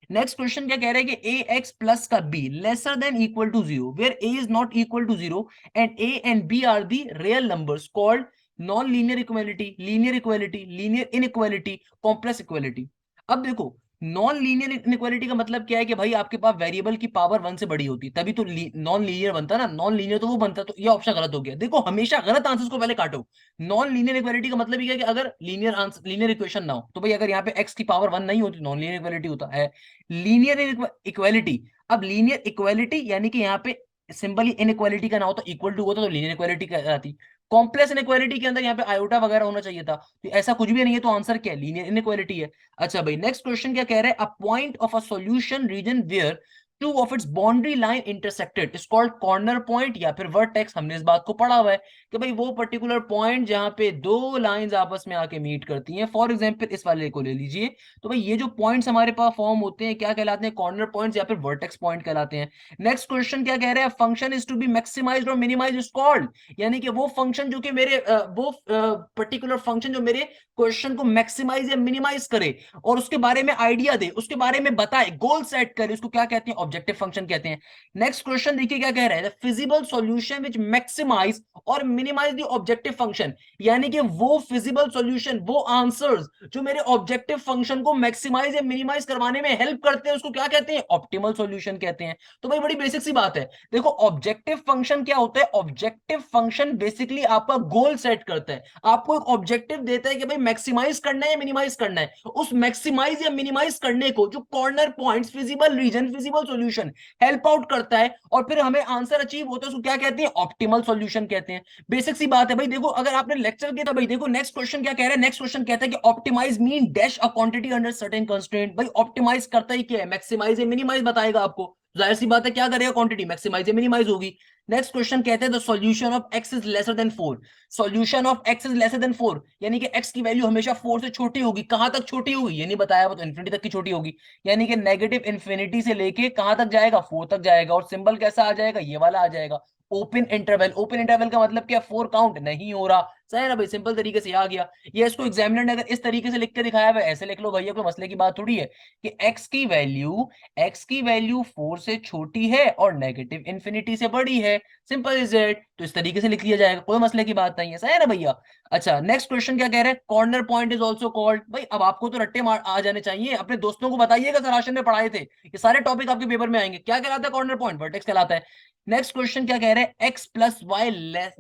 नेक्स्ट क्वेश्चन क्या कह रहा है कि ए एक्स प्लस का b lesser than equal to zero where a is not equal to zero and a and b are the real numbers called non linear equality, linear equality, linear inequality, complex equality. अब देखो non linear inequality का मतलब क्या है कि भाई आपके पास variable की पावर 1 से बड़ी होती तभी तो नॉन लीनियर बनता ना, नॉन लीनियर तो वो बनता, तो ये ऑप्शन गलत हो गया। देखो हमेशा गलत आंसर्स को पहले काटो। नॉन लीनियर इक्वालिटी का मतलब ये है कि अगर लीनियर आंसर, लीनियर इक्वेशन ना हो, तो भाई अगर यहाँ पे एक्स की पावर 1 नहीं होती नॉन लीनियर इक्वालिटी होता है। लीनियर इक्वालिटी, अब लीनियर इक्वालिटी यानी कि यहाँ पे सिंपली इनइक्वालिटी का ना होता, इक्वल टू होता तो लीनियर इक्वालिटी कहलाती। कॉम्प्लेक्स इनइक्वालिटी के अंदर यहाँ पे आयोटा वगैरह होना चाहिए था, तो ऐसा कुछ भी नहीं है, तो आंसर क्या है, लीनियर इनइक्वालिटी है। अच्छा भाई, नेक्स्ट क्वेश्चन क्या कह रहा है, a point of a solution region where two of its boundary line intersected is called corner point या फिर वर्टेक्स। हमने इस बात को पढ़ा हुआ है कि भाई वो पर्टिकुलर पॉइंट जहां पे दो लाइंस आपस में आके मीट करती हैं, फॉर एग्जांपल इस वाले को ले लीजिए, तो भाई ये जो पॉइंट्स हमारे पास फॉर्म होते हैं क्या कहलाते हैं, कॉर्नर पॉइंट्स या फिर वर्टेक्स पॉइंट कहलाते हैं। नेक्स्ट क्वेश्चन क्या कह रहे हैं, function is to be maximized और मिनिमाइज्ड इज कॉल्ड, यानी कि वो फंक्शन जो कि मेरे वो पर्टिकुलर फंक्शन जो मेरे क्वेश्चन को मैक्सिमाइज या मिनिमाइज करे और उसके बारे में आइडिया दे, उसके बारे में बताए, गोल सेट करे, उसको क्या कहते हैं, ऑब्जेक्टिव फंक्शन कहते हैं। नेक्स्ट क्वेश्चन देखिए क्या कह रहा है, फिजिबल सॉल्यूशन विच मैक्सिमाइज और मिनिमाइज द ऑब्जेक्टिव फंक्शन, यानी कि वो फिजिबल सॉल्यूशन, वो आंसर्स जो मेरे ऑब्जेक्टिव फंक्शन को मैक्सिमाइज या मिनिमाइज करवाने में हेल्प करते हैं, उसको क्या कहते हैं, ऑप्टिमल सॉल्यूशन कहते हैं। तो भाई बड़ी बेसिक सी बात है, देखो ऑब्जेक्टिव फंक्शन क्या होता है, ऑब्जेक्टिव फंक्शन बेसिकली आपका गोल सेट करता है, आपको एक ऑब्जेक्टिव देता है कि भाई मैक्सिमाइज करना है या मिनिमाइज करना है, उस मैक्सिमाइज या मिनिमाइज करने को जो corner points, feasible region, feasible solution help out करता है और फिर हमें आंसर अचीव होता है, उसको क्या कहते हैं, ऑप्टिमल सॉल्यूशन कहते हैं। बेसिक सी बात है भाई। देखो अगर आपने लेक्चर किया था भाई, देखो नेक्स्ट क्वेश्चन क्या कह रहा है, नेक्स्ट क्वेश्चन कहता है कि optimize mean dash a quantity under certain constraint. भाई ऑप्टिमाइज करता ही क्या है, मैक्सिमाइज या मिनिमाइज बताएगा आपको, जाहिर सी बात है क्या करेगा, क्वांटिटी मैक्सिमाइज या मिनिमाइज होगी। नेक्स्ट क्वेश्चन कहते हैं the solution of x is lesser then 4, solution of x is lesser then 4 यानी कि एक्स की वैल्यू हमेशा 4 से छोटी होगी, कहां तक छोटी होगी ये नहीं बताया, वो तो इन्फिनिटी तक की छोटी होगी, यानी कि नेगेटिव इन्फिनिटी से लेके कहां तक जाएगा, 4 तक जाएगा, और सिंबल कैसा आ जाएगा, ये वाला आ जाएगा, ओपन इंटरवल, ओपन इंटरवल का मतलब क्या, 4 काउंट नहीं हो रहा, सही है ना भाई, सिंपल तरीके से आ गया। ये इसको एग्जामिनर ने अगर इस तरीके से लिख के दिखाया है, ऐसे लिख लो भैया, कोई मसले की बात थोड़ी है कि x की वैल्यू 4 से छोटी है और नेगेटिव इंफिनिटी से बड़ी है, सिंपल इज इट, तो इस तरीके से लिख लिया जाएगा, कोई मसले की बात नहीं है, सही है ना भैया। अच्छा नेक्स्ट क्वेश्चन क्या कह रहे हैं, corner point is also called, भाई अब आपको तो रट्टे मार आ जाने चाहिए, अपने दोस्तों को बताइएगा, सर राशन में पढ़ाए थे, ये सारे टॉपिक आपके पेपर में आएंगे, क्या कहलाता है कॉर्नर पॉइंट, वर्टेक्स कहलाता है। नेक्स्ट क्वेश्चन क्या कह रहे हैं, x plus y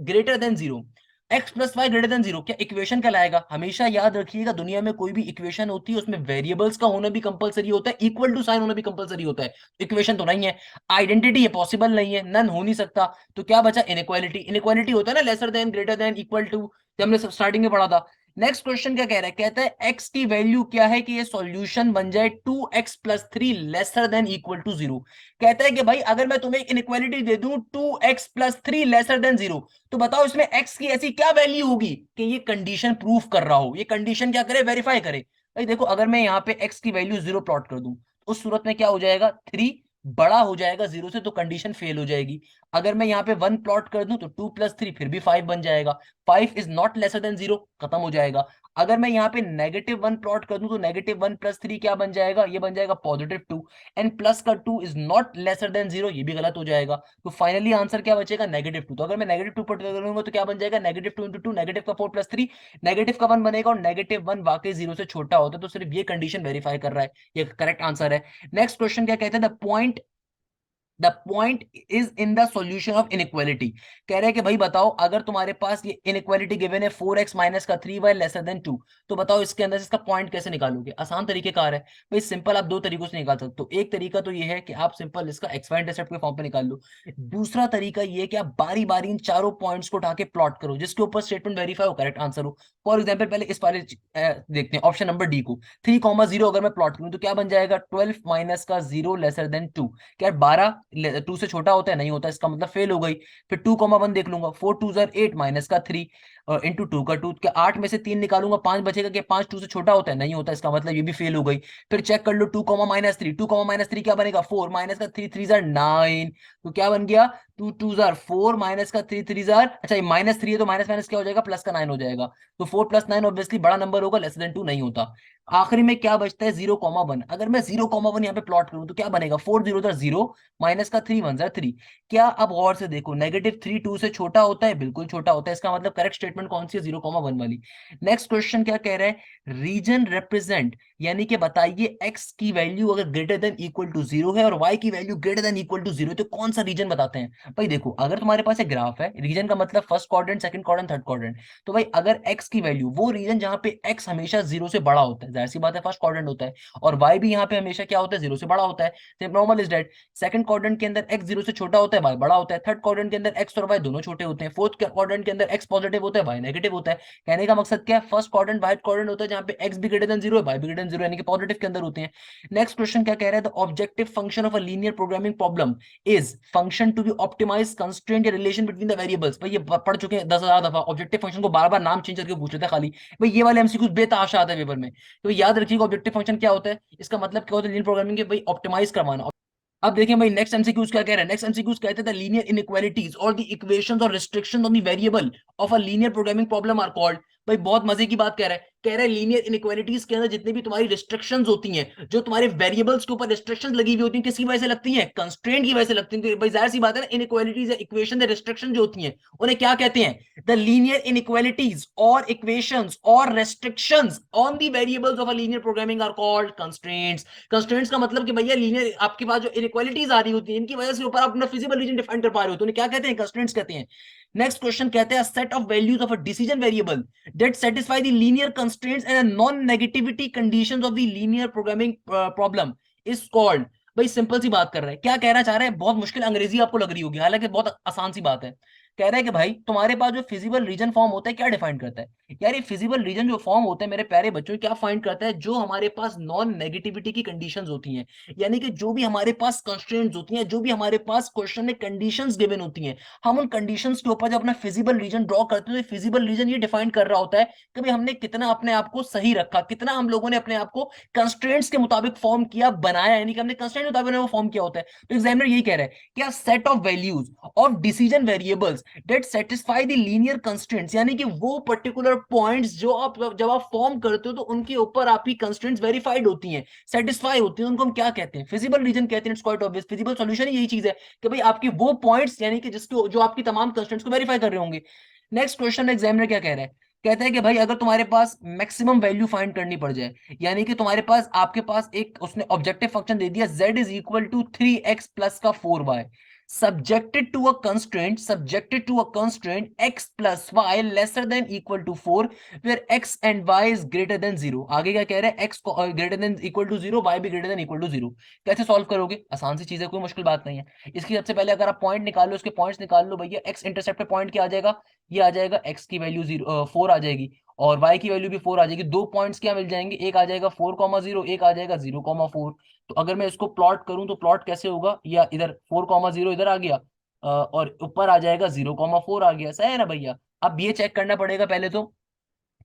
greater than zero, x plus y greater than zero क्या इक्वेशन कहलाएगा, हमेशा याद रखिएगा दुनिया में कोई भी इक्वेशन होती है उसमें वेरिएबल्स का होना भी कंपलसरी होता है, इक्वल टू साइन होना भी कंपलसरी होता है, इक्वेशन तो नहीं है, आइडेंटिटी है, पॉसिबल नहीं है, नन हो नहीं सकता, तो क्या बचा, इनइक्वालिटी, इनइक्वालिटी होता है ना lesser than greater than equal to, हमने स्टार्टिंग में पढ़ा था। नेक्स्ट क्वेश्चन क्या कह रहा है, कहता है x की वैल्यू क्या है कि ये सॉल्यूशन बन जाए 2x+3 lesser than equal to zero, कहता है कि भाई अगर मैं तुम्हें इनइक्वालिटी दे दूं 2x+3 लेसर देन जीरो, तो बताओ इसमें x की ऐसी क्या वैल्यू होगी कि ये कंडीशन प्रूफ कर रहा हो, ये कंडीशन क्या करे, वेरीफाई करे। भाई देखो अगर मैं यहाँ पे x की वैल्यू 0 प्लॉट कर दूं, उस सूरत में क्या हो जाएगा, 3 बड़ा हो जाएगा 0 से, तो कंडीशन फेल हो जाएगी। अगर मैं यहाँ पे 1 प्लॉट कर दूं तो 2+3 फिर भी 5 बन जाएगा, 5 इज नॉट लेसर देन 0, खत्म हो जाएगा। अगर मैं यहाँ पे -1 प्लॉट कर दूं तो -1+3 क्या बन जाएगा, ये बन जाएगा +2, एंड प्लस का 2 इज नॉट लेसर देन 0, ये भी गलत हो जाएगा, तो फाइनली आंसर क्या बचेगा, -2। तो अगर मैं -2 पुट करूंगा तो क्या बन जाएगा, -2 × 2, नेगेटिव का 4+3, नेगेटिव का 1 बनेगा, और -1 वाकई 0 से छोटा होता है, तो सिर्फ ये कंडीशन वेरीफाई कर रहा है, ये करेक्ट आंसर है। नेक्स्ट क्वेश्चन क्या कहते हैं, the point is in the solution of inequality, कह रहे हैं कि भाई बताओ अगर तुम्हारे पास ये इनइक्वालिटी गिवन है 4x माइनस का 3y लेसर देन 2, तो बताओ इसके अंदर से इसका पॉइंट कैसे निकालोगे, आसान तरीके कार है भाई, सिंपल आप दो तरीकों से निकाल सकते हो, एक तरीका तो ये है कि आप सिंपल इसका एक्स वाई इंटरसेप्ट के फॉर्म पे निकाल लो, दूसरा तरीका ये है कि आप बारी बारी इन चारों पॉइंट्स को उठा के प्लॉट करो, जिसके ऊपर स्टेटमेंट वेरीफाई हो, करेक्ट आंसर हो। फॉर एग्जाम्पल पहले इस वाले देखते हैं ऑप्शन नंबर डी को, 3,0 अगर मैं प्लॉट करूं तो क्या बन जाएगा, 12 माइनस का 0 लेसर देन 2, क्या 12 2 से छोटा होता है, नहीं होता, इसका मतलब फेल हो गई। फिर 2,1 देख लूंगा, 4 2 8 माइनस का 3 इंटू 2 का 2, क्या 8 में से 3 निकालूंगा 5 बचेगा, क्या 5 2 से छोटा होता है, नहीं होता, इसका मतलब ये भी फेल हो गई। फिर चेक कर लो 2,-3, 2,-3 क्या बनेगा, 4 माइनस का 3 3 9, तो क्या बन गया, 2 2 4 माइनस का 3 3 अच्छा ये -3 है तो माइनस माइनस क्या हो जाएगा, प्लस का 9 हो जाएगा, तो 4 + 9 ऑब्वियसली बड़ा नंबर होगा, लेस देन 2 नहीं होता। आखिरी में क्या बचता है, 0,1, अगर मैं 0,1 यहाँ पे प्लॉट करूं तो क्या बनेगा, 4 0 0 माइनस का 3 1 3, क्या अब गौर से देखो, -3 2 से छोटा होता है, बिल्कुल छोटा होता है, इसका मतलब करेक्ट स्टेटमेंट कौन सी है, 0,1 वाली। नेक्स्ट क्वेश्चन क्या कह रहा है, रीजन रिप्रेजेंट, यानी कि बताइए x की वैल्यू अगर ग्रेटर देन इक्वल टू 0 है और y की value greater than equal to 0, तो कौन सा रीजन बताते हैं। भाई देखो अगर तुम्हारे पास एक ग्राफ है, रीजन का मतलब first quadrant, second quadrant, third quadrant, तो भाई अगर x की वैल्यू, वो रीजन जहां पे x हमेशा 0 से बड़ा होता है, जाहिर सी बात है फर्स्ट क्वाड्रेंट होता है, और y भी यहाँ पे हमेशा क्या होता है, 0 से बड़ा होता है, normal is date. Second quadrant के अंदर x 0 से छोटा होता है, y बड़ा होता है, थर्ड क्वाड्रेंट के अंदर x और y दोनों छोटे होते हैं, फोर्थ क्वाड्रेंट के अंदर x पॉजिटिव होता है, y नेगेटिव होता है। कहने का मकसद क्या है, फर्स्ट क्वाड्रेंट वाइट क्वाड्रेंट होता है जहां पे x भी ग्रेटर देन 0 है, y भी ग्रेटर देन 0 यानी कि पॉजिटिव के अंदर होते हैं। नेक्स्ट क्वेश्चन क्या कह रहा है, the objective function of a linear programming problem is function to be optimize constraint या रिलेशन बिटवीन द वेरिएबल्स। भाई ये पढ़ चुके हैं 10,000 दफा, ऑब्जेक्टिव फंक्शन को बार बार नाम चेंज करके पूछ लेता है खाली, भाई ये वाले एमसीक्यूज बेतहाशा आता है पेपर में, तो याद रखिएगा ऑब्जेक्टिव फंक्शन क्या होता है, इसका मतलब क्या होता है लीनियर प्रोग्रामिंग के, भाई ऑप्टिमाइज करवाना। अब देखें भाई नेक्स्ट एमसीक्यूज क्या कह रहे हैं, नेक्स्ट एमसीक्यूज कहते हैं द लीनियर इनइक्वालिटीज और द इक्वेशंस और restrictions on the variable of a linear programming problem are called. भाई बहुत मजे की बात कह रहा है लीनियर इनइक्वालिटीज के अंदर जितनी भी तुम्हारी रिस्ट्रिक्शंस होती हैं, जो तुम्हारे वेरिएबल्स के ऊपर रिस्ट्रिक्शंस लगी हुई होती हैं, किसकी वजह से लगती हैं, कंस्ट्रेंट की वजह से लगती हैं, भाई जाहिर सी बात है ना, इनइक्वालिटीज या इक्वेशन या रिस्ट्रिक्शन जो होती हैं उन्हें क्या कहते हैं, द लीनियर इनइक्वालिटीज और इक्वेशंस और restrictions on the variables of a linear programming are called constraints. Constraints का मतलब कि भैया लीनियर आपके पास जो इनइक्वालिटीज आ रही होती हैं, इनकी वजह से ऊपर आप अपना फिजिकल रीजन डिफाइन कर पा रहे हो, तो उन्हें क्या कहते हैं, कंस्ट्रेंट्स कहते हैं। नेक्स्ट क्वेश्चन कहते हैं set of values of a decision variable that satisfy the linear constraints and a non-negativity conditions of the linear programming problem is called। भाई सिंपल सी बात कर रहा है, क्या कहना चाह रहे हैं, बहुत मुश्किल अंग्रेजी आपको लग रही होगी, हालांकि बहुत आसान सी बात है। कह रहा है कि भाई तुम्हारे पास जो फिजिबल रीजन फॉर्म होता है क्या डिफाइन करता है। यार ये फिजिबल रीजन जो फॉर्म होता है मेरे प्यारे बच्चों क्या फाइंड करता है, जो हमारे पास नॉन नेगेटिविटी की कंडीशंस होती हैं, यानी कि जो भी हमारे पास कंस्ट्रेंट्स होती हैं, जो भी हमारे पास क्वेश्चन में कंडीशंस गिवन होती हैं, हम उन कंडीशंस के ऊपर जब अपना फिजिबल रीजन ड्रॉ करते हैं तो फिजिबल रीजन ये डिफाइन कर रहा होता है कि भाई हमने कितना अपने आप को सही रखा, कितना हम लोगों ने अपने आप को कंस्ट्रेंट्स के मुताबिक फॉर्म किया, बनाया, यानी कि हमने कंस्ट्रेंट के मुताबिक वो फॉर्म किया होता है। तो एग्जामिनर यही कह रहा है कि a set of values of decision variables that satisfy the linear constraints, यानी कि वो पर्टिकुलर पॉइंट्स जो आप जब आप फॉर्म करते हो तो उनके ऊपर आपकी कंस्ट्रेंट्स वेरीफाइड होती हैं, सेटिस्फाई होती हैं, उनको हम क्या कहते हैं, फिजिबल रीजन कहते हैं। It's quite obvious, feasible solution यही चीज है कि भाई आपकी वो पॉइंट्स यानी कि जिसको जो आपकी तमाम कंस्ट्रेंट्स को वेरीफाई कर रहे होंगे। नेक्स्ट क्वेश्चन में एग्जामिनर क्या कह रहा है, कहता है कि भाई अगर तुम्हारे पास मैक्सिमम वैल्यू फाइंड करनी पड़ जाए, यानी कि तुम्हारे पास आपके पास एक उसने ऑब्जेक्टिव फंक्शन दे दिया z is equal to 3x plus का 4y, subjected to a constraint x plus y lesser than equal to 4 where x and y is greater than 0। आगे क्या कह रहा है, x greater than equal to 0, y भी greater than equal to 0। कैसे solve करोगे, आसान सी चीज है, कोई मुश्किल बात नहीं है। इसकी सबसे पहले अगर आप पॉइंट निकाल लो, उसके पॉइंट्स निकाल लो भैया, x इंटरसेप्ट पे पॉइंट क्या आ जाएगा, ये आ जाएगा x की वैल्यू 4 आ जाएगी और y की वैल्यू भी 4 आ जाएगी। दो पॉइंट्स क्या मिल जाएंगे, एक आ जाएगा 4,0, एक आ जाएगा 0,4। तो अगर मैं इसको प्लॉट करूं तो प्लॉट कैसे होगा, या इधर 4,0 इधर आ गया और ऊपर आ जाएगा 0,4 आ गया, सही है ना भैया। अब ये चेक करना पड़ेगा पहले तो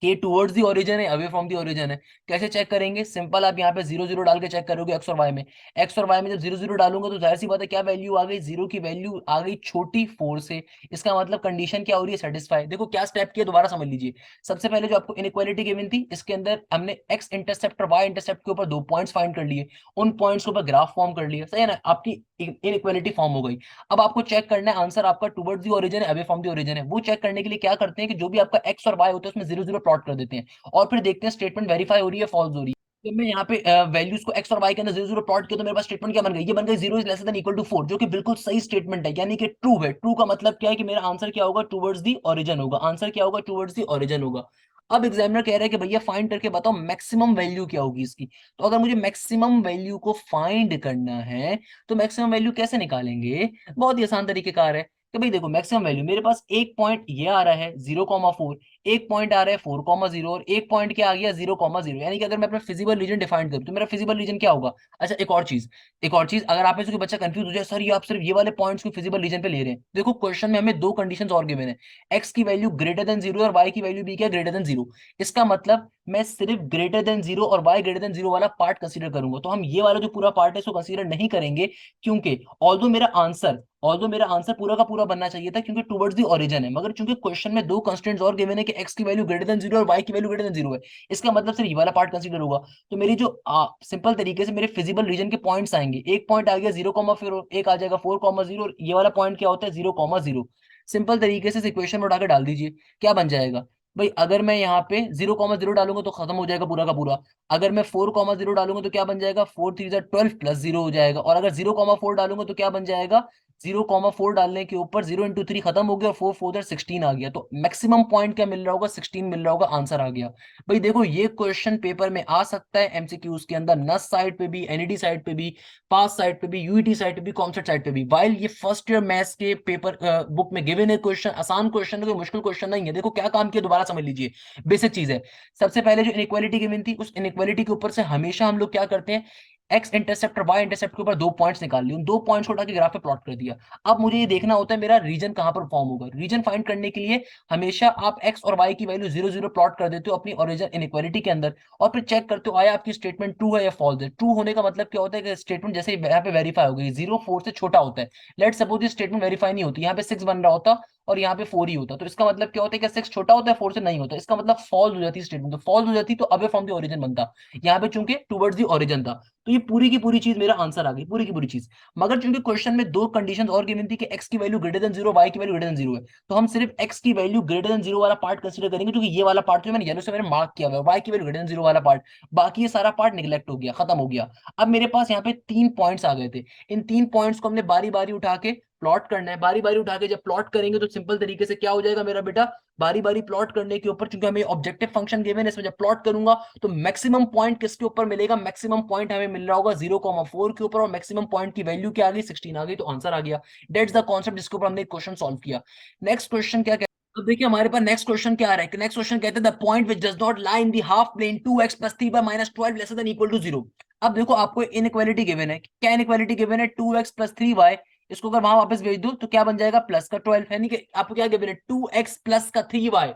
कि टुवर्ड्स दी ओरिजिन है अवे फ्रॉम दी ओरिजिन है। कैसे चेक करेंगे, सिंपल, आप यहाँ पे 0 0 डाल के चेक करोगे एक्स और वाई में। एक्स और वाई में जब 0 0 डालूंगा तो जाहिर सी बात है क्या वैल्यू आ गई, 0 की वैल्यू आ गई छोटी 4 से। इसका मतलब कंडीशन क्या हो रही है, सेटिस्फाई। देखो क्या स्टेप किया, दोबारा समझ लीजिए। सबसे पहले जो आपको इनइक्वालिटी गिवन थी, इसके अंदर हमने एक्स इंटरसेप्ट और वाई इंटरसेप्ट के ऊपर दो पॉइंट्स फाइंड कर लिए, उन पॉइंट्स के ऊपर ग्राफ फॉर्म कर लिया, सही है ना, आपकी इनइक्वालिटी फॉर्म हो गई। अब आपको चेक करना है आंसर आपका टुवर्ड्स दी ओरिजिन है अवे फ्रॉम दी ओरिजिन है। वो चेक करने के लिए क्या करते हैं कि जो भी आपका एक्स और वाई होता है उसमें 0 0 प्लॉट कर देते हैं और फिर देखते हैं स्टेटमेंट वेरीफाई हो रही है फॉल्स हो रही है। जब मैं यहाँ पे वैल्यूज को एक्स और वाई के अंदर 0 0 प्लॉट किया तो मेरे पास स्टेटमेंट क्या बन गई, ये बन गई 0 is lesser than equal to 4, जो कि बिल्कुल सही स्टेटमेंट है, यानी कि ट्रू है। ट्रू का मतलब क्या है कि मेरा आंसर क्या होगा, टुवर्ड्स दी ओरिजिन होगा। आंसर क्या होगा, टुवर्ड्स दी ओरिजिन होगा। अब एग्जामिनर कह रहा है कि भैया फाइंड करके बताओ मैक्सिमम वैल्यू क्या होगी इसकी। तो अगर मुझे मैक्सिमम वैल्यू को फाइंड करना है तो मैक्सिमम वैल्यू कैसे निकालेंगे, बहुत ही आसान तरीकेकार है कि भाई देखो मैक्सिमम वैल्यू मेरे पास एक पॉइंट ये आ रहा है 0,4, एक पॉइंट आ रहा है 4,0 और एक पॉइंट क्या आ गया 0,0, यानी कि अगर मैं अपना फिजिबल रीजन डिफाइन करूं तो मेरा फिजिबल रीजन क्या होगा। अच्छा एक और चीज अगर आप में से कोई बच्चा कंफ्यूज हो जाए, सर ये आप सिर्फ ये वाले पॉइंट्स को फिजिबल रीजन पे ले रहे हैं, देखो क्वेश्चन में हमें दो कंडीशंस और गिवन है, एक्स की वैल्यू ग्रेटर देन 0 और वाई की वैल्यू भी क्या ग्रेटर देन 0। इसका मतलब मैं सिर्फ ग्रेटर देन 0 और वाई ग्रेटर देन 0 वाला पार्ट कंसीडर करूंगा, तो हम ये वाला जो पूरा पार्ट है इसको कंसीडर नहीं करेंगे, क्योंकि ऑल्दो मेरा आंसर पूरा का पूरा बनना चाहिए था क्योंकि टुवर्ड्स दी ओरिजिन है, मगर चूंकि क्वेश्चन में दो कंस्ट्रेंट्स और गिवन है कि एक्स की वैल्यू ग्रेटर देन 0 और वाई की वैल्यू ग्रेटर देन 0 है, इसका मतलब सिर्फ ये वाला पार्ट कंसीडर होगा। तो मेरी जो सिंपल तरीके से मेरे फिजिबल रीजन के पॉइंट्स आएंगे, एक पॉइंट आ गया 0, फिर एक आ जाएगा 4,0 और ये वाला पॉइंट क्या होता है 0,0। सिंपल तरीके से इक्वेशन में उठा के डाल दीजिए, क्या बन जाएगा भाई, अगर मैं यहाँ पे 0,0 डालूंगा तो खत्म हो जाएगा पूरा का पूरा। अगर मैं 4,0 डालूंगा तो क्या बन जाएगा, 4 3 12 प्लस 0 हो जाएगा, और अगर 0,4 डालूंगा तो क्या बन जाएगा, 0,4 डालने के ऊपर 0 × 3 खत्म हो गया और 4 4 16 आ गया, तो मैक्सिमम पॉइंट क्या मिल रहा होगा, 16 मिल रहा होगा, आंसर आ गया। भाई देखो ये क्वेश्चन पेपर में आ सकता है एमसीक्यूज के अंदर, नस साइड पे भी, एनईडी साइड पे भी, पास साइड पे भी, यूईटी साइड पे भी, कॉमसेट साइड पे भी। वाइल ये फर्स्ट ईयर मैथ्स के पेपर बुक में गिवन है क्वेश्चन, आसान क्वेश्चन है, कोई मुश्किल क्वेश्चन नहीं है। देखो क्या काम किया, दोबारा समझ लीजिए, बेसिक चीज है। सबसे पहले जो इनइक्वालिटी गिवन थी उस इनइक्वालिटी के ऊपर से हमेशा हम लोग क्या करते हैं, एक्स इंटरसेप्ट और वाई इंटरसेप्ट के ऊपर दो पॉइंट्स निकाल लिए, उन दो पॉइंट्स को उठा के ग्राफ पे प्लॉट कर दिया। अब मुझे ये देखना होता है मेरा रीजन कहां पर फॉर्म होगा। रीजन फाइंड करने के लिए हमेशा आप एक्स और वाई की वैल्यू 0 0 प्लॉट कर देते हो अपनी ओरिजिन इनइक्वालिटी के अंदर, और फिर चेक करते हो आया आपकी स्टेटमेंट ट्रू है या फॉल्स है। ट्रू होने का मतलब क्या होता है कि स्टेटमेंट जैसे यहाँ पे वेरीफाई हो गई, 0 4 से छोटा होता है। लेट सपोज ये स्टेटमेंट वेरीफाई नहीं होती, यहाँ पे 6 बन रहा होता और यहाँ पे 4 ही होता, तो इसका मतलब क्या होता है कि 6 छोटा होता है 4 से नहीं होता, इसका मतलब फॉल्स हो जाती है स्टेटमेंट। तो फॉल्स हो जाती तो अवे फ्रॉम द ओरिजिन बनता, यहाँ पे चूंकि टुवर्ड्स द ओरिजिन था। तो ये पूरी की पूरी चीज मेरा आंसर आ गई, पूरी की पूरी चीज। मगर चूंकि क्वेश्चन में दो कंडीशंस और गिवन थी कि एक्स की वैल्यू ग्रेटर देन 0, वाई की वैल्यू ग्रेटर देन 0 है, तो हम सिर्फ एक्स की वैल्यू ग्रेटर देन 0 वाला पार्ट कंसीडर करेंगे, क्योंकि ये वाला पार्ट जो मैंने येलो से मैंने मार्क किया हुआ है, वाई की वैल्यू ग्रेटर देन 0 वाला पार्ट, बाकी ये सारा पार्ट निगलेक्ट हो गया, खत्म हो गया। अब मेरे पास यहाँ पे 3 पॉइंट्स आ गए थे, इन 3 पॉइंट्स को हमने बारी बारी उठा के प्लॉट करना है, बारी बारी उठा के जब प्लॉट करेंगे तो सिंपल तरीके से क्या हो जाएगा मेरा बेटा, बारी बारी प्लॉट करने के ऊपर, चूंकि हमें ऑब्जेक्टिव फंक्शन गिवन है, इसमें जब प्लॉट करूंगा तो मैक्सिमम पॉइंट किसके ऊपर मिलेगा, मैक्सिमम पॉइंट हमें मिल रहा होगा 0,4 के ऊपर, और मैक्सिमम पॉइंट की वैल्यू क्या आ गई, 16 आ गई, तो आंसर आ गया। दैट्स द कॉन्सेप्ट जिसके ऊपर हमने क्वेश्चन सॉल्व किया। नेक्स्ट क्वेश्चन क्या, अब देखिए हमारे पास नेक्स्ट क्वेश्चन क्या आ रहा है, नेक्स्ट क्वेश्चन कहते हैं the point which does not lie in the half plane 2x + 3y - 12 lesser than equal to 0। अब देखो आपको इनइक्वालिटी गिवन है, क्या इनइक्वालिटी गिवन है, 2x + 3y, इसको अगर वहां वापस भेज दो तो क्या बन जाएगा, प्लस का 12, यानी कि आपको क्या गिवन है, 2x प्लस का 3y,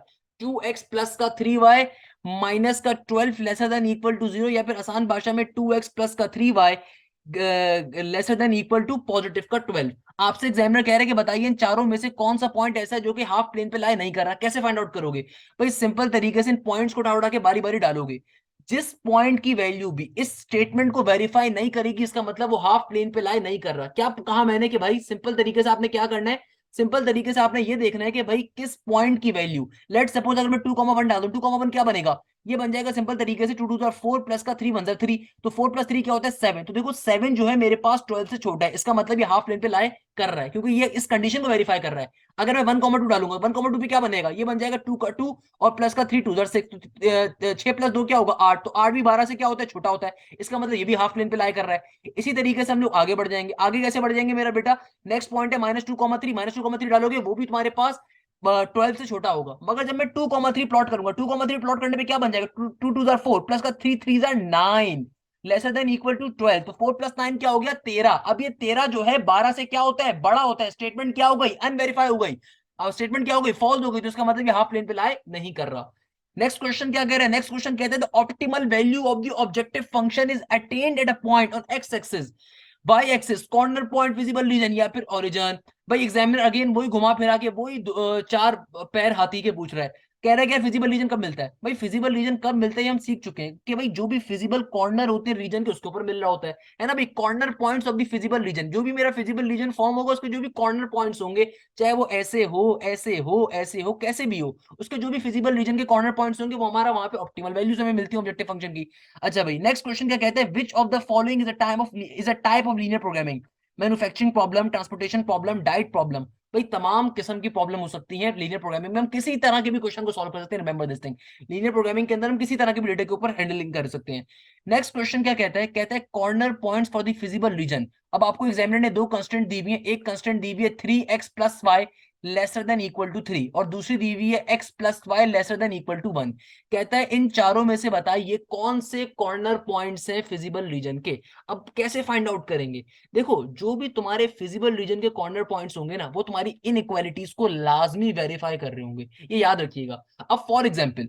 2x प्लस का 3y माइनस का 12 लेसर देन इक्वल टू 0, या फिर आसान भाषा में 2x प्लस का 3y lesser than equal to positive का 12। आपसे एग्जामिनर कह रहे हैं कि बताइए इन चारों में से कौन सा पॉइंट ऐसा है जो कि हाफ प्लेन पे लाई नहीं कर रहा, कैसे फाइंड आउट करोगे भाई, सिंपल तरीके से इन पॉइंट्स को उठा के बारी बारी डालोगे, जिस पॉइंट की वैल्यू भी इस स्टेटमेंट को वेरीफाई नहीं करेगी इसका मतलब वो हाफ प्लेन पे लाई नहीं कर रहा। क्या कहा मैंने कि भाई सिंपल तरीके से आपने क्या करना है, सिंपल तरीके से आपने ये देखना है कि भाई किस पॉइंट की वैल्यू, लेट सपोज अगर मैं 2,1 डाल दूं, 2,1 क्या बनेगा, ये बन जाएगा सिंपल तरीके से 2 2 4 प्लस का 3 1 3, तो 4 + 3 क्या होता है 7, तो देखो 7 जो है मेरे पास 12 से छोटा है, इसका मतलब ये हाफ प्लेन पे लाई कर रहा है, क्योंकि ये इस कंडीशन को वेरीफाई कर रहा है। अगर मैं 1,2 डालूंगा, 1,2 पे क्या बनेगा, ये बन जाएगा 2 का 2 और प्लस का 3 2 6, 6 + 2 क्या होगा 8, तो 8 भी 12 से क्या होता है छोटा होता है, इसका मतलब ये भी हाफ प्लेन पे लाई कर रहा है। इसी तरीके से हम लोग आगे बढ़ जाएंगे, आगे कैसे बढ़ जाएंगे मेरा बेटा, नेक्स्ट पॉइंट है -2,3, -2,3 डालोगे वो भी तुम्हारे पास 12 से छोटा होगा, मगर जब मैं 2,3 प्लॉट करूंगा, 2,3 प्लॉट करने पे क्या बन जाएगा, 2 2 4 प्लस का 3 3 9 लेसर देन इक्वल टू 12, तो 4 + 9 क्या हो गया 13। अब ये 13 जो है 12 से क्या होता है बड़ा होता है, स्टेटमेंट क्या हो गई अनवेरीफाई हो गई, अब स्टेटमेंट क्या हो गई फॉल्स हो गई, तो इसका मतलब ये हाफ प्लेन पे लाई नहीं कर रहा। नेक्स्ट क्वेश्चन क्या कह रहे हैं, नेक्स्ट क्वेश्चन कहते हैं the optimal value of the objective function is attend at a point on x axis, by axis, corner point, visible region या फिर ओरिजिन। भाई एग्जामिनर अगेन वही घुमा फिरा के वही चार पैर हाथी के पूछ रहा है, कह रहा है कि फिजिबल रीजन कब मिलता है, भाई फिजिबल रीजन कब मिलता है हम सीख चुके हैं कि भाई जो भी फिजिबल कॉर्नर होते हैं रीजन के उसके ऊपर मिल रहा होता है ना भाई, corner points of the feasible reason, जो भी मेरा फिजिबल रीजन फॉर्म होगा उसके जो भी कॉर्नर पॉइंट्स होंगे, चाहे वो ऐसे हो ऐसे हो ऐसे हो कैसे भी हो, उसके जो भी फिजिबल रीजन के कॉर्नर पॉइंट्स होंगे वो हमारा वहां पे ऑप्टिमल वैल्यूज हमें मिलती है ऑब्जेक्टिव फंक्शन की। अच्छा भाई नेक्स्ट क्वेश्चन क्या कहते हैं, which of the following is a type of linear programming, manufacturing problem, transportation problem, diet problem. भाई तमाम किस्म की प्रॉब्लम हो सकती है लीनियर प्रोग्रामिंग में, हम किसी तरह के भी क्वेश्चन को सॉल्व कर सकते हैं, remember this thing, linear programming के अंदर हम किसी तरह के भी डेटा के ऊपर हैंडलिंग कर सकते हैं। नेक्स्ट क्वेश्चन क्या कहता है, कहता है corner points for the feasible reason. अब आपको एग्जामिनर ने दो कंस्टेंट दी हुई है, एक कंस्टेंट दी हुई है 3x + y lesser than equal to 3 और दूसरी दी हुई है x + y lesser than equal to 1। कहता है इन चारों में से बताइए कौन से कॉर्नर पॉइंट्स हैं फिजिबल रीजन के। अब कैसे फाइंड आउट करेंगे, देखो जो भी तुम्हारे फिजिबल रीजन के कॉर्नर पॉइंट्स होंगे ना वो तुम्हारी इनइक्वालिटीज को लाजमी वेरीफाई कर रहे होंगे, ये याद रखिएगा। अब फॉर एग्जाम्पल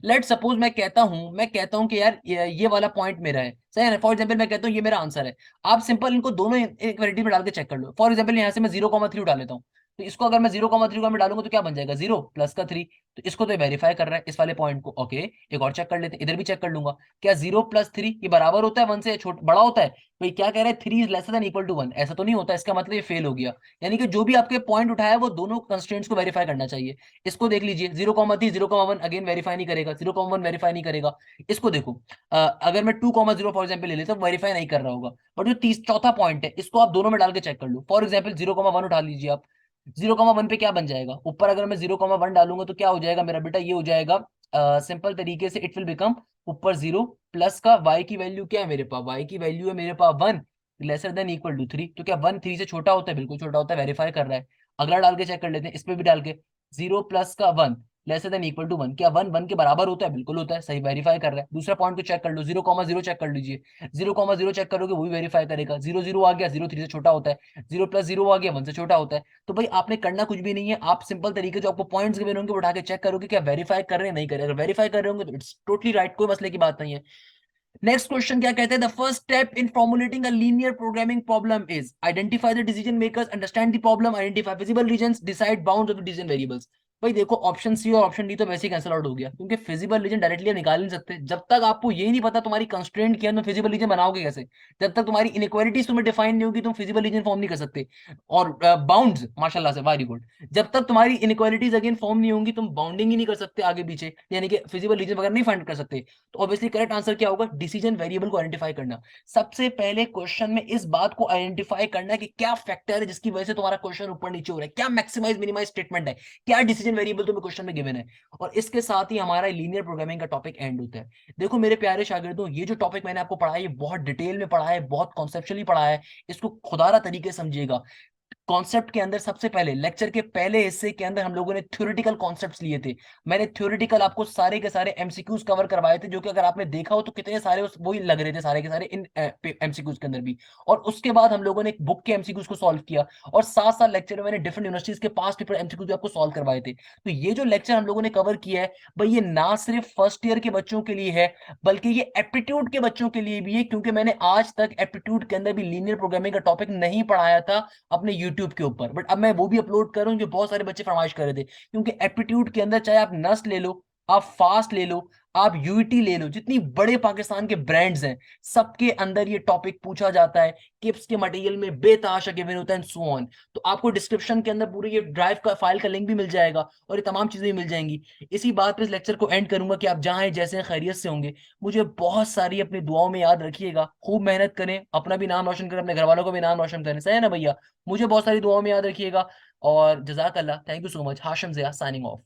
लेट सपोज मैं कहता हूं कि यार ये वाला पॉइंट मेरा है, सही है ना, फॉर एग्जाम्पल मैं कहता हूँ ये मेरा आंसर है, आप सिंपल इनको दोनों इक्वालिटी में डाल के चेक कर लो। फॉर एग्जाम्पल यहाँ से मैं 0,3 डाल लेता हूँ, तो इसको अगर मैं 0,3 का मैं डालूंगा तो क्या बन जाएगा 0 प्लस का 3, तो इसको तो वेरीफाई कर रहा है इस वाले पॉइंट को। ओके एक और चेक कर लेते हैं, इधर भी चेक कर लूंगा, क्या 0 + 3 ये बराबर होता है 1 से छोटा बड़ा होता है, तो ये क्या कह रहा है 3 लेसर देन इक्वल टू 1, ऐसा तो नहीं होता, इसका मतलब ये फेल हो गया। यानी कि जो भी आपके पॉइंट उठाया है वो दोनों कंस्ट्रेंट्स को वेरीफाई करना चाहिए। इसको देख लीजिए 0,3 0,1 अगेन वेरीफाई नहीं करेगा, 0,1 वेरीफाई नहीं करेगा। इसको देखो अगर मैं 2,0 फॉर एग्जाम्पल ले लेता तो वेरीफाई नहीं कर रहा होगा, बट जो चौथा पॉइंट है इसको आप दोनों में डाल के चेक कर लो। फॉर एग्जाम्पल 0,1 उठा लीजिए आप, 0,1 पे क्या बन जाएगा, ऊपर अगर मैं 0,1 डालूंगा तो क्या हो जाएगा मेरा बेटा, ये हो जाएगा सिंपल तरीके से इट विल बिकम ऊपर 0 प्लस का y की वैल्यू क्या है मेरे पास, y की वैल्यू है मेरे पास 1 लेसर देन इक्वल टू 3, तो क्या 1 3 से छोटा होता है, बिल्कुल छोटा होता है, वेरीफाई कर रहा है। अगला डाल के चेक कर लेते हैं, इस पे भी डाल के 0 प्लस का 1 लेसर देन इक्वल टू 1, क्या 1 1 के बराबर होता है, बिल्कुल होता है, सही वेरीफाई कर रहा है। दूसरा पॉइंट को चेक कर लो 0,0 चेक कर लीजिए, 0,0 चेक करोगे वो भी वेरीफाई करेगा, 0 0 आ गया, 0 3 से छोटा होता है, 0 + 0 आ गया 1 से छोटा होता है। तो भाई आपने करना कुछ भी नहीं है, आप सिंपल तरीके जो आपको पॉइंट्स गिवन होंगे उठा के चेक करोगे क्या वेरीफाई कर रहे हैं नहीं कर रहे, अगर वेरीफाई कर रहे होंगे तो इट्स टोटली राइट, कोई मसले की बात नहीं है। नेक्स्ट क्वेश्चन क्या कहते हैं, the first step in formulating a linear programming problem is identify the decision makers, understand the problem, identify feasible reasons, decide bounds of the decision variables. भाई देखो, ऑप्शन सी और ऑप्शन डी तो वैसे ही cancel out हो गया, क्योंकि feasible region directly निकाल नहीं सकते। जब तक आपको ये नहीं पता तुम्हारी कंस्ट्रेंट क्या है, तुम फिजिबल रीजन बनाओगे कैसे? जब तक तुम्हारी इनइक्वालिटीज तुम्हें डिफाइन नहीं होगी, तुम फिजिबल रीजन फॉर्म नहीं कर सकते। और बाउंड्स, माशाल्लाह से, वेरी गुड। जब तक तुम्हारी इनइक्वालिटीज अगेन फॉर्म नहीं होंगी, तुम बाउंडिंग ही नहीं कर सकते आगे पीछे, यानी कि फिजिबल रीजन वगैरह नहीं फाइंड कर सकते। तो ऑब्वियसली करेक्ट आंसर क्या होगा? डिसीजन वेरिएबल को आइडेंटिफाई करना। सबसे पहले क्वेश्चन में इस बात को आइडेंटिफाई करना है कि क्या फैक्टर है जिसकी वजह से तुम्हारा क्वेश्चन ऊपर नीचे हो रहा है, क्या मैक्सिमाइज मिनिमाइज स्टेटमेंट है, क्या डिसीजन वेरिएबल तुम्हें क्वेश्चन में गिवन है। और इसके साथ ही हमारा लीनियर प्रोग्रामिंग का टॉपिक एंड होता है। देखो मेरे प्यारे शागिर्दों, ये जो टॉपिक मैंने आपको पढ़ाया, ये बहुत डिटेल में पढ़ा है, बहुत कॉन्सेप्चुअली पढ़ा है। इसको खुदारा तरीके से समझिएगा। कॉन्सेप्ट के अंदर सबसे पहले, लेक्चर के पहले हिस्से के अंदर हम लोगों ने थ्योरेटिकल कॉन्सेप्ट्स लिए थे। मैंने थ्योरेटिकल आपको सारे के सारे एमसीक्यूज कवर करवाए थे, जो कि अगर आपने देखा हो तो कितने सारे वही लग रहे थे सारे के सारे इन एमसीक्यूज के अंदर भी। और उसके बाद हम लोगों ने एक बुक के एमसीक्यूज को सॉल्व किया, और साथ साथ लेक्चर में मैंने डिफरेंट यूनिवर्सिटीज के पास पेपर एमसीक्यूज आपको सॉल्व करवाए थे। तो ये जो लेक्चर हम लोगों ने कवर किया है भाई, ये ना सिर्फ फर्स्ट ईयर के बच्चों के लिए है, बल्कि ये एप्टीट्यूड के बच्चों के लिए भी है, क्योंकि मैंने आज तक एप्टीट्यूड के अंदर भी लीनियर प्रोग्रामिंग का टॉपिक नहीं पढ़ाया था अपने यूट्यूब के ऊपर। बट अब मैं वो भी अपलोड कर रहा हूँ, जो बहुत सारे बच्चे फरमाइश कर रहे थे। क्योंकि एप्टीट्यूड के अंदर चाहे आप नस्ट ले लो, आप फास्ट ले लो, आप यूईटी ले लो, जितनी बड़े पाकिस्तान के ब्रांड्स हैं, सबके अंदर ये टॉपिक पूछा जाता है। किप्स के मटेरियल में बेतहाशा गिवन होता है, सो ऑन। तो आपको डिस्क्रिप्शन के अंदर पूरी ये ड्राइव का फाइल का लिंक भी मिल जाएगा, और ये तमाम चीजें भी मिल जाएंगी। इसी बात पे इस लेक्चर को एंड करूंगा कि आप जहां हैं जैसे हैं खैरियत से होंगे। मुझे बहुत सारी अपनी दुआओं में याद रखिएगा, खूब मेहनत करें, अपना भी नाम रोशन करें, अपने घर वालों का भी नाम रोशन करें, सही है ना भैया? मुझे बहुत सारी दुआओं में याद रखिएगा। और जजाक अल्लाह, thank you so much. Hashim Zia signing of.